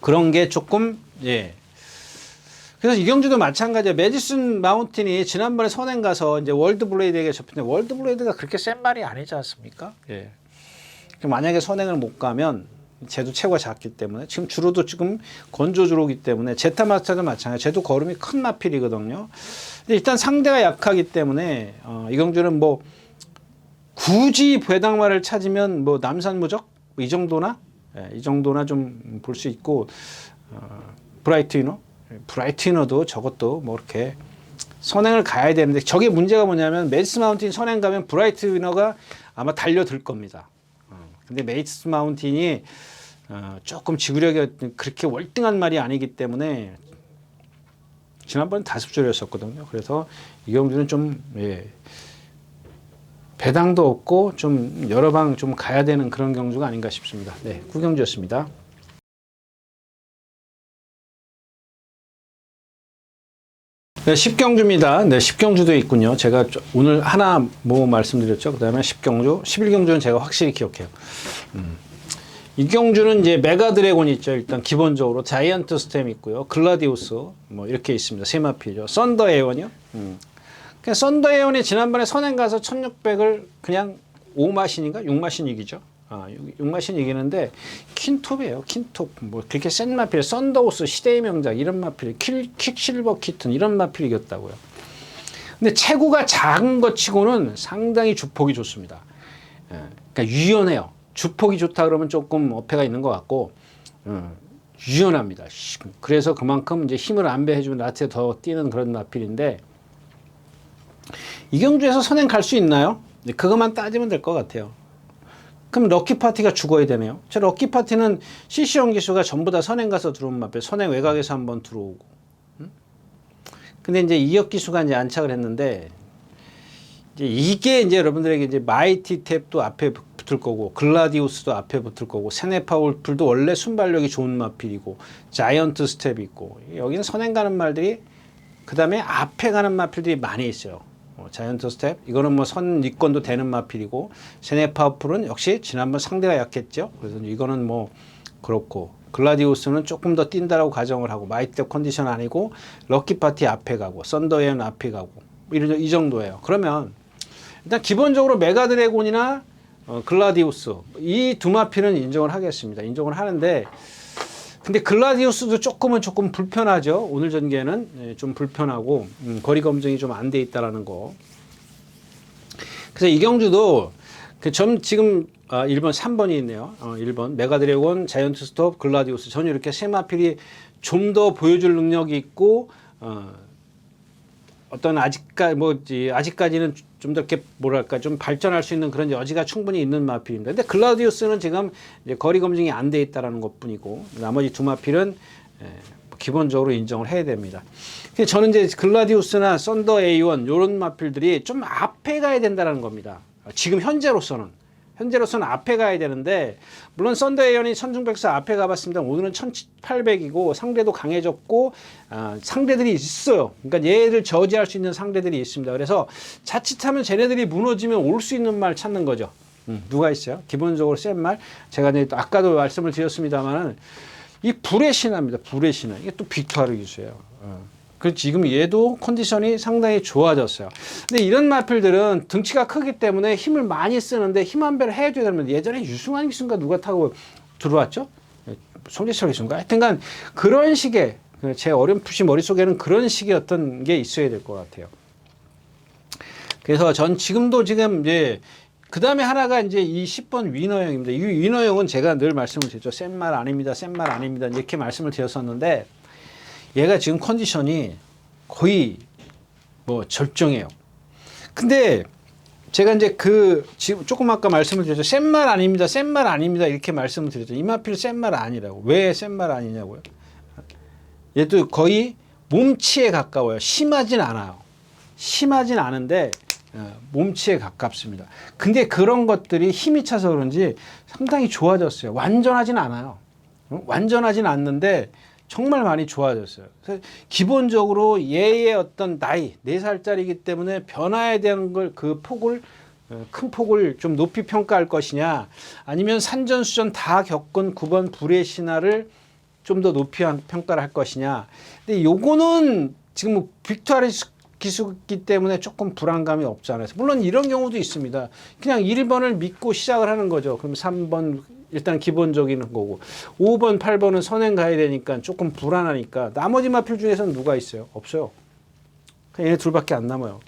그런 게 조금 예. 그래서 이 경주도 마찬가지예요. 매디슨 마운틴이 지난번에 선행 가서 이제 월드 블레이드에게 접혔는데 월드 블레이드가 그렇게 센 말이 아니지 않습니까? 예. 만약에 선행을 못 가면 쟤도 체구가 작기 때문에 지금 주로도 지금 건조 주로기 때문에 제타 마스터도 마찬가지. 쟤도 걸음이 큰 마필이거든요. 근데 일단 상대가 약하기 때문에 이 경주는 뭐 굳이 배당말을 찾으면 뭐 남산무적 이 정도나 예, 이 정도나 좀 볼 수 있고 브라이트 위너 브라이트 위너도 저것도 뭐 이렇게 선행을 가야 되는데 저게 문제가 뭐냐면 메이스 마운틴 선행 가면 브라이트 위너가 아마 달려들 겁니다. 근데 메이스 마운틴이 조금 지구력이 그렇게 월등한 말이 아니기 때문에 지난번에 다습줄이었었거든요. 그래서 이 경주는 좀 예, 배당도 없고 좀 여러 방 좀 가야 되는 그런 경주가 아닌가 싶습니다. 네, 구경주였습니다. 네, 10경주입니다. 네, 10경주도 있군요. 제가 오늘 하나 뭐 말씀드렸죠. 그 다음에 10경주, 11경주는 제가 확실히 기억해요. 이 경주는 이제 메가 드래곤 있죠. 일단 기본적으로 자이언트 스템 있고요. 글라디우스 뭐 이렇게 있습니다. 세 마피죠. 썬더 에원이요. 그냥 썬더 에원이 지난번에 선행 가서 1600을 그냥 5마신인가 6마신 이기죠. 6마신 이기는데 퀸톱이에요. 퀸톱 뭐 그렇게 센 마필 썬더호스 시대의 명작 이런 마필 퀵실버 키튼 이런 마필 이겼다고요. 근데 체구가 작은 것 치고는 상당히 주폭이 좋습니다. 그러니까 유연해요. 주폭이 좋다 그러면 조금 어폐가 있는 것 같고 유연합니다. 그래서 그만큼 이제 힘을 안배해주면 라트에 더 뛰는 그런 마필인데 이 경주에서 선행 갈 수 있나요? 그것만 따지면 될 것 같아요. 그럼 럭키 파티가 죽어야 되네요. 저 럭키 파티는 CC형 기수가 전부 다 선행 가서 들어온 마필 선행 외곽에서 한번 들어오고 근데 이제 이역 기수가 이제 안착을 했는데 이게 이제 여러분들에게 이제 마이티 탭도 앞에 붙을 거고 글라디우스도 앞에 붙을 거고 세네파울풀도 원래 순발력이 좋은 마필이고 자이언트 스텝이 있고 여기는 선행 가는 말들이 그 다음에 앞에 가는 마필들이 많이 있어요. 자이언트 스텝 이거는 뭐 선리권도 되는 마필이고 세네파울풀은 역시 지난번 상대가 약했죠. 그래서 이거는 뭐 그렇고 글라디우스는 조금 더 뛴다라고 가정을 하고 마이티 탭 컨디션 아니고 럭키 파티 앞에 가고 썬더에는 앞에 가고 이 정도예요. 그러면 일단 기본적으로 메가 드래곤이나 글라디우스 이 두 마필은 인정을 하겠습니다. 인정을 하는데 근데 글라디우스도 조금 불편하죠. 오늘 전개는 좀 불편하고 거리 검증이 좀 안 돼 있다라는 거. 그래서 이 경주도 지금 1번 3번이 있네요. 1번 메가 드래곤, 자이언트 스톱, 글라디우스 전혀 이렇게 세 마필이 좀 더 보여줄 능력이 있고 어떤 아직까지는 좀 더 이렇게 뭐랄까 좀 발전할 수 있는 그런 여지가 충분히 있는 마필입니다. 근데 글라디우스는 지금 이제 거리 검증이 안 돼 있다라는 것뿐이고 나머지 두 마필은 기본적으로 인정을 해야 됩니다. 저는 이제 글라디우스나 썬더 A1 이런 마필들이 좀 앞에 가야 된다는 겁니다. 지금 현재로서는 현재로서는 앞에 가야 되는데, 물론 썬더헤이언이 천중백사 앞에 가봤습니다. 오늘은 1800이고 상대도 강해졌고 상대들이 있어요. 그러니까 얘를 저지할 수 있는 상대들이 있습니다. 그래서 자칫하면 쟤네들이 무너지면 올 수 있는 말 찾는 거죠. 누가 있어요? 기본적으로 센 말. 제가 이제 아까도 말씀을 드렸습니다만은 이 불의 신화입니다. 불의 신화. 이게 또 빅토르 기수예요. 그 지금 얘도 컨디션이 상당히 좋아졌어요. 근데 이런 마필들은 등치가 크기 때문에 힘을 많이 쓰는데 힘 한 배를 해줘야 되면, 예전에 유승환 기수인가 누가 타고 들어왔죠? 송재철 기수인가? 하여튼간 그런 식의, 제 어렴풋이 머릿속에는 그런 식의 어떤 게 있어야 될 것 같아요. 그래서 전 지금도 이제 그 다음에 하나가 이제 이 10번 위너형입니다. 이 위너형은 제가 늘 말씀을 드렸죠. 센 말 아닙니다. 센 말 아닙니다. 이렇게 말씀을 드렸었는데, 얘가 지금 컨디션이 거의 뭐 절정이에요. 근데 제가 이제 지금 조금 아까 말씀을 드렸죠. 센 말 아닙니다. 센 말 아닙니다. 이렇게 말씀을 드렸죠. 이마필 센 말 아니라고. 왜 센 말 아니냐고요? 얘도 거의 몸치에 가까워요. 심하진 않아요. 심하진 않은데 몸치에 가깝습니다. 근데 그런 것들이 힘이 차서 그런지 상당히 좋아졌어요. 완전하진 않아요. 완전하진 않는데 정말 많이 좋아졌어요. 그래서 기본적으로 얘의 어떤 나이, 4살짜리이기 때문에 변화에 대한 큰 폭을 좀 높이 평가할 것이냐, 아니면 산전수전 다 겪은 9번 불의 신화를 좀 더 높이 평가를 할 것이냐. 근데 요거는 지금 빅토르 기수기 때문에 조금 불안감이 없지 않아요. 물론 이런 경우도 있습니다. 그냥 1번을 믿고 시작을 하는 거죠. 그럼 3번 일단 기본적인 거고, 5번, 8번은 선행 가야 되니까 조금 불안하니까 나머지 마필 중에서는 누가 있어요? 없어요. 그냥 얘네 둘밖에 안 남아요.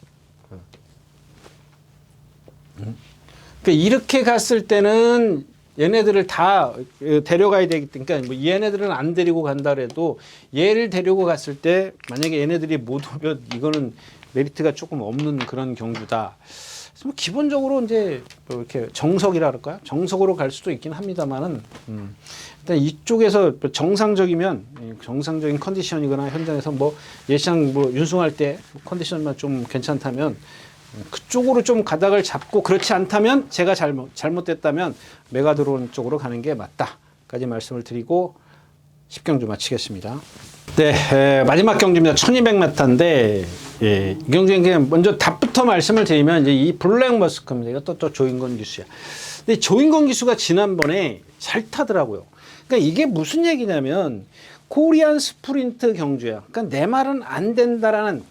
그러니까 이렇게 갔을 때는 얘네들을 다 데려가야 되기 때문에, 그러니까 뭐 얘네들은 안 데리고 간다 그래도 얘를 데리고 갔을 때 만약에 얘네들이 못 오면 이거는 메리트가 조금 없는 그런 경주다. 뭐 기본적으로 이제 뭐 이렇게 정석이라 그럴까요? 정석으로 갈 수도 있긴 합니다만은 일단 이쪽에서 정상적인 컨디션이거나 현장에서 뭐 예상 뭐 윤승할 때 컨디션만 좀 괜찮다면 그쪽으로 좀 가닥을 잡고, 그렇지 않다면 제가 잘못됐다면 매가 들어오는 쪽으로 가는 게 맞다까지 말씀을 드리고 10경주 마치겠습니다. 네, 마지막 경주입니다. 1200m인데 이 경주는 그냥 먼저 답부터 말씀을 드리면, 이제 이 블랙 머스크입니다. 이것도 또 조인건 기수야. 근데 조인건 기수가 지난번에 잘 타더라고요. 그러니까 이게 무슨 얘기냐면 코리안 스프린트 경주야. 그러니까 내 말은 안 된다라는,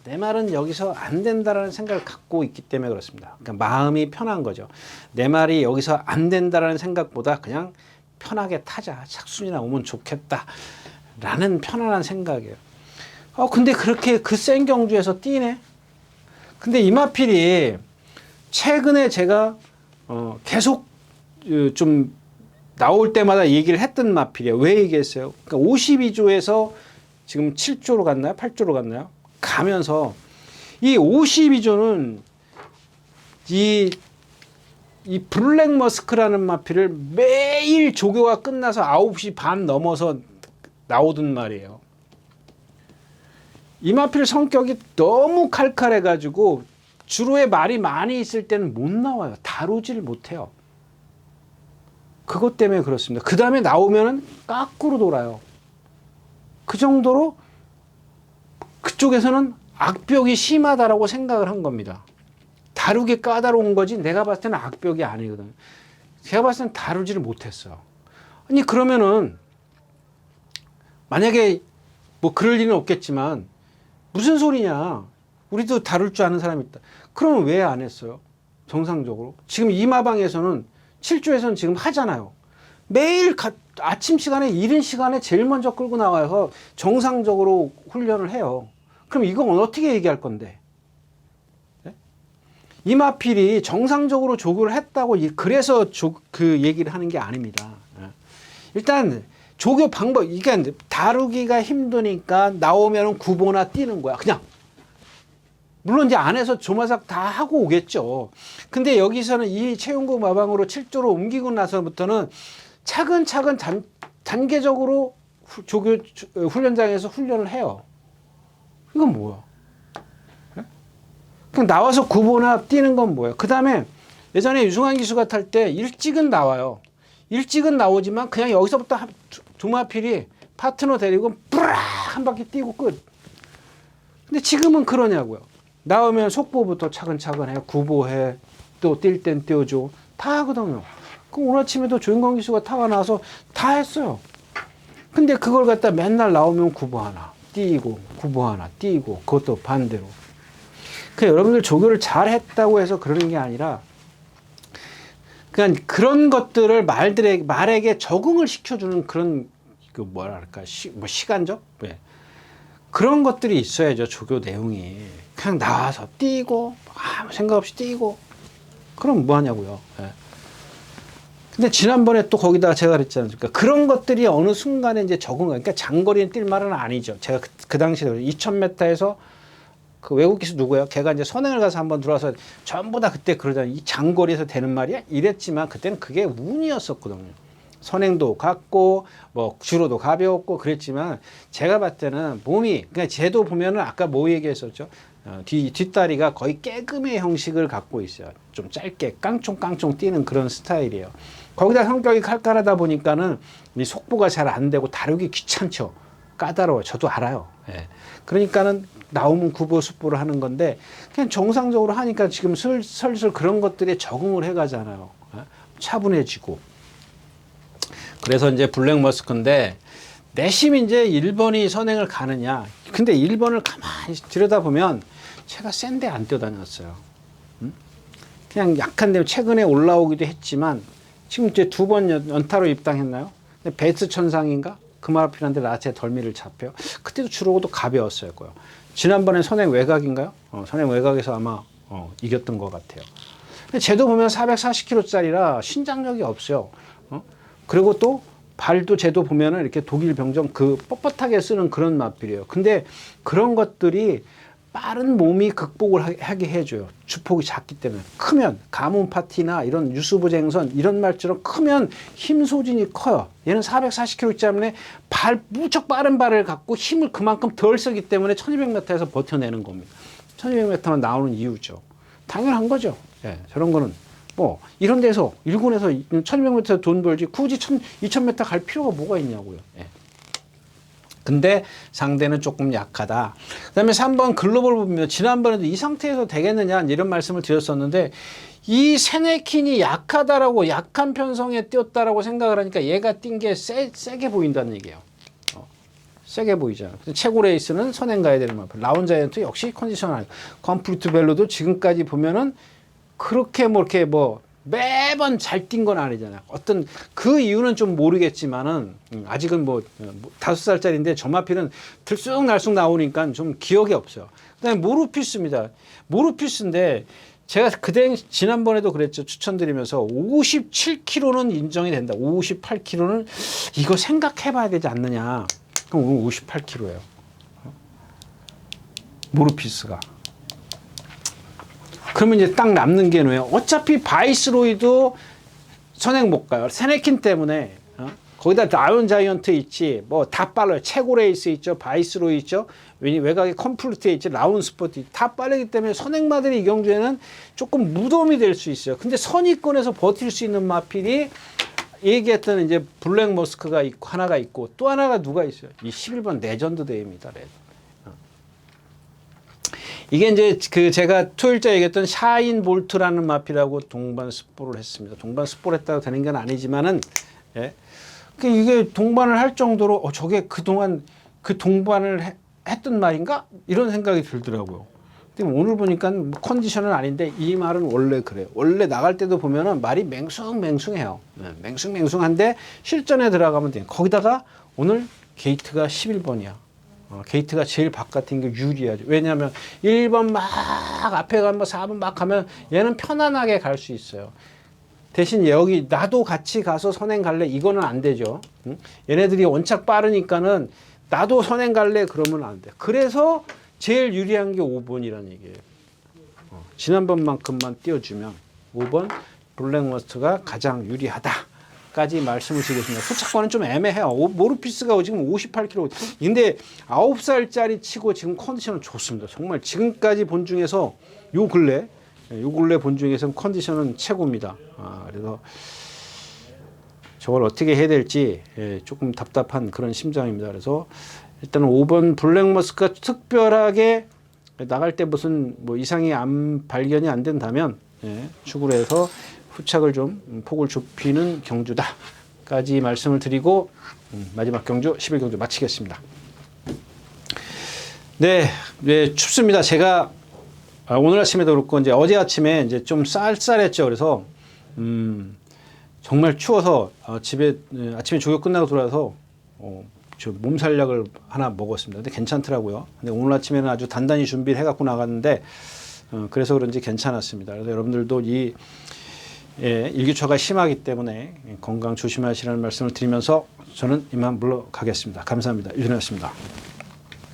내 말은 여기서 안 된다라는 생각을 갖고 있기 때문에 그렇습니다. 그러니까 마음이 편한 거죠. 내 말이 여기서 안 된다라는 생각보다 그냥 편하게 타자. 착순이나 오면 좋겠다. 라는 편안한 생각이에요. 근데 그렇게 그 센 경주에서 뛰네? 근데 이마필이 최근에 제가 계속 좀 나올 때마다 얘기를 했던 마필이에요. 왜 얘기했어요? 그러니까 52조에서 지금 7조로 갔나요? 8조로 갔나요? 가면서 이 52조는 이 블랙 머스크라는 마필을 매일 조교가 끝나서 9시 반 넘어서 나오던 말이에요. 이 마필 성격이 너무 칼칼해가지고 주로에 말이 많이 있을 때는 못 나와요. 다루지를 못해요. 그것 때문에 그렇습니다. 그 다음에 나오면은 까꾸로 돌아요. 그 정도로 그쪽에서는 악벽이 심하다라고 생각을 한 겁니다. 다루기 까다로운 거지 내가 봤을 때는 악벽이 아니거든요. 제가 봤을 때는 다루지를 못했어요. 아니 그러면은 만약에 뭐 그럴 일은 없겠지만 무슨 소리냐. 우리도 다룰 줄 아는 사람이 있다. 그러면 왜 안 했어요? 정상적으로. 지금 이마방에서는 7조에서는 지금 하잖아요. 매일 아침 시간에 이른 시간에 제일 먼저 끌고 나와서 정상적으로 훈련을 해요. 그럼 이건 어떻게 얘기할 건데? 네? 이마필이 정상적으로 조교를 했다고 그래서 그 얘기를 하는 게 아닙니다. 일단 조교 방법, 이게 다루기가 힘드니까 나오면 구보나 뛰는 거야. 그냥. 물론 이제 안에서 조마삭 다 하고 오겠죠. 근데 여기서는 이 채용고 마방으로 7조로 옮기고 나서부터는 차근차근 단계적으로 조교 훈련장에서 훈련을 해요. 이건 뭐야? 그냥 나와서 구보나 뛰는 건 뭐야? 그 다음에 예전에 유승환 기수가 탈 때 일찍은 나와요. 일찍은 나오지만 그냥 여기서부터 두 마필이 파트너 데리고 뿌라 한 바퀴 뛰고 끝. 근데 지금은 그러냐고요. 나오면 속보부터 차근차근 해, 구보해, 또 뛸 땐 띄워줘. 다 하거든요. 그럼 오늘 아침에도 조인광 기수가 타고 나와서 다 했어요. 근데 그걸 갖다 맨날 나오면 구보 하나, 뛰고, 구보 하나, 뛰고, 그것도 반대로. 여러분들 조교를 잘 했다고 해서 그러는 게 아니라, 그냥 그런 것들을 말에게 적응을 시켜주는 그런, 뭐랄까, 시간적? 네. 그런 것들이 있어야죠, 조교 내용이. 그냥 나와서 뛰고, 아무 생각 없이 뛰고, 그럼 뭐 하냐고요. 네. 근데 지난번에 또 거기다가 제가 그랬지 않습니까? 그런 것들이 어느 순간에 이제 그러니까 장거리는 뛸 말은 아니죠. 제가 그 당시에 2000m에서 그 외국 기수 누구예요? 걔가 이제 선행을 가서 한번 들어와서 전부 다 그때 그러잖아요. 이 장거리에서 되는 말이야? 이랬지만 그때는 그게 운이었었거든요. 선행도 갔고 뭐 주로도 가벼웠고 그랬지만 제가 봤을 때는 몸이 그러니까 쟤도 보면은 아까 뭐 얘기했었죠? 뒷다리가 거의 깨금의 형식을 갖고 있어요. 좀 짧게 깡총깡총 뛰는 그런 스타일이에요. 거기다 성격이 칼칼하다 보니까는 이 속보가 잘 안 되고 다루기 귀찮죠. 까다로워요. 저도 알아요. 예. 그러니까는 나오면 구보 숙보를 하는 건데 그냥 정상적으로 하니까 지금 슬슬 그런 것들에 적응을 해가잖아요. 예? 차분해지고. 그래서 이제 블랙머스크인데 내심 이제 1번이 선행을 가느냐. 근데 1번을 가만히 들여다보면 제가 센데 안 뛰어다녔어요. 그냥 약한 데면 최근에 올라오기도 했지만 지금 이제 2번 연타로 입당했나요? 근데 베이스 천상인가? 그 말 필요한데 라체 덜미를 잡혀요. 그때도 주로도 가벼웠어요. 지난번에 선행 외곽인가요? 선행 외곽에서 아마 이겼던 것 같아요. 근데 쟤도 보면 440kg짜리라 신장력이 없어요. 그리고 또 발도 쟤도 보면은 이렇게 독일 병정 그 뻣뻣하게 쓰는 그런 마필이에요. 근데 그런 것들이 빠른 몸이 극복을 하게 해줘요. 주폭이 작기 때문에. 크면 가문 파티나 이런 유수부쟁선 이런 말처럼 크면 힘 소진이 커요. 얘는 440kg 때문에 무척 빠른 발을 갖고 힘을 그만큼 덜 쓰기 때문에 1200m에서 버텨내는 겁니다. 1200m만 나오는 이유죠. 당연한 거죠. 예, 저런 거는 뭐 이런 데서 일본에서 1200m 돈 벌지 굳이 2000m 갈 필요가 뭐가 있냐고요. 예. 근데 상대는 조금 약하다. 그 다음에 3번 글로벌 보면 지난번에도 이 상태에서 되겠느냐 이런 말씀을 드렸었는데 이 세네킨이 약하다라고 약한 편성에 뛰었다라고 생각을 하니까 얘가 뛴 게 세게 보인다는 얘기예요. 세게 보이잖아. 최고 레이스는 선행 가야 되는 말. 라운 자이언트 역시 컨디션 아니고 컴플리트 벨로도 지금까지 보면은 그렇게 뭐 이렇게 뭐 매번 잘 뛴 건 아니잖아요. 어떤 그 이유는 좀 모르겠지만은 아직은 뭐 5살짜리인데 저마필은 들쑥날쑥 나오니까 좀 기억이 없어요. 그다음에 모루피스입니다. 모루피스인데 제가 지난번에도 그랬죠. 추천드리면서 57kg는 인정이 된다. 58kg는 이거 생각해봐야 되지 않느냐. 그럼 오늘 58kg예요. 모루피스가. 그러면 이제 딱 남는 게 뭐예요? 어차피 바이스로이도 선행 못 가요. 세네킨 때문에. 거기다 라이온 자이언트 있지. 뭐 다 빨라요. 최고 레이스 있죠. 바이스로이 있죠. 외곽에 컴플리트 있지. 라운 스포트 다 빠르기 때문에 선행마들이 이 경주에는 조금 무덤이 될 수 있어요. 근데 선위권에서 버틸 수 있는 마필이 얘기했던 이제 블랙 머스크가 있고 하나가 있고 또 하나가 누가 있어요? 이 11번 레전드 데이입니다. 이게 이제 제가 토요일째 얘기했던 샤인 볼트라는 마필하고 동반 스포를 했습니다. 동반 스포를 했다고 되는 건 아니지만은, 예. 이게 동반을 할 정도로, 저게 그동안 그 동반을 했던 말인가? 이런 생각이 들더라고요. 근데 오늘 보니까 컨디션은 아닌데 이 말은 원래 그래요. 원래 나갈 때도 보면은 말이 맹숭맹숭해요. 맹숭맹숭한데 실전에 들어가면 돼요. 거기다가 오늘 게이트가 11번이야. 게이트가 제일 바깥인 게 유리하죠. 왜냐하면 1번 막 앞에 가면 4번 막 가면 얘는 편안하게 갈 수 있어요. 대신 여기 나도 같이 가서 선행 갈래 이거는 안 되죠. 얘네들이 원착 빠르니까는 나도 선행 갈래 그러면 안 돼. 그래서 제일 유리한 게 5번이라는 얘기예요. 지난번만큼만 띄워주면 5번 블랙머스트가 가장 유리하다. 까지 말씀을 드리겠습니다. 후착권은 좀 애매해요. 모루피스가 지금 58kg. 근데 9살짜리 치고 지금 컨디션은 좋습니다. 정말 지금까지 본 중에서 요 근래 요 근래 본 중에서는 컨디션은 최고입니다. 그래서 저걸 어떻게 해야 될지 조금 답답한 그런 심정입니다. 그래서 일단은 5번 블랙머스크가 특별하게 나갈 때 무슨 뭐 이상이 발견이 안 된다면 추구를 해서 후착을 좀 폭을 좁히는 경주다까지 말씀을 드리고 마지막 경주 11경주 마치겠습니다. 네, 춥습니다. 제가 오늘 아침에도 그렇고 이제 어제 아침에 이제 좀 쌀쌀했죠. 그래서 정말 추워서 집에 아침에 조교 끝나고 돌아서 저 몸살약을 하나 먹었습니다. 근데 괜찮더라고요. 근데 오늘 아침에는 아주 단단히 준비를 해갖고 나갔는데 그래서 그런지 괜찮았습니다. 그래서 여러분들도 이 일교차가 심하기 때문에 건강 조심하시라는 말씀을 드리면서 저는 이만 물러가겠습니다. 감사합니다. 유준호였습니다.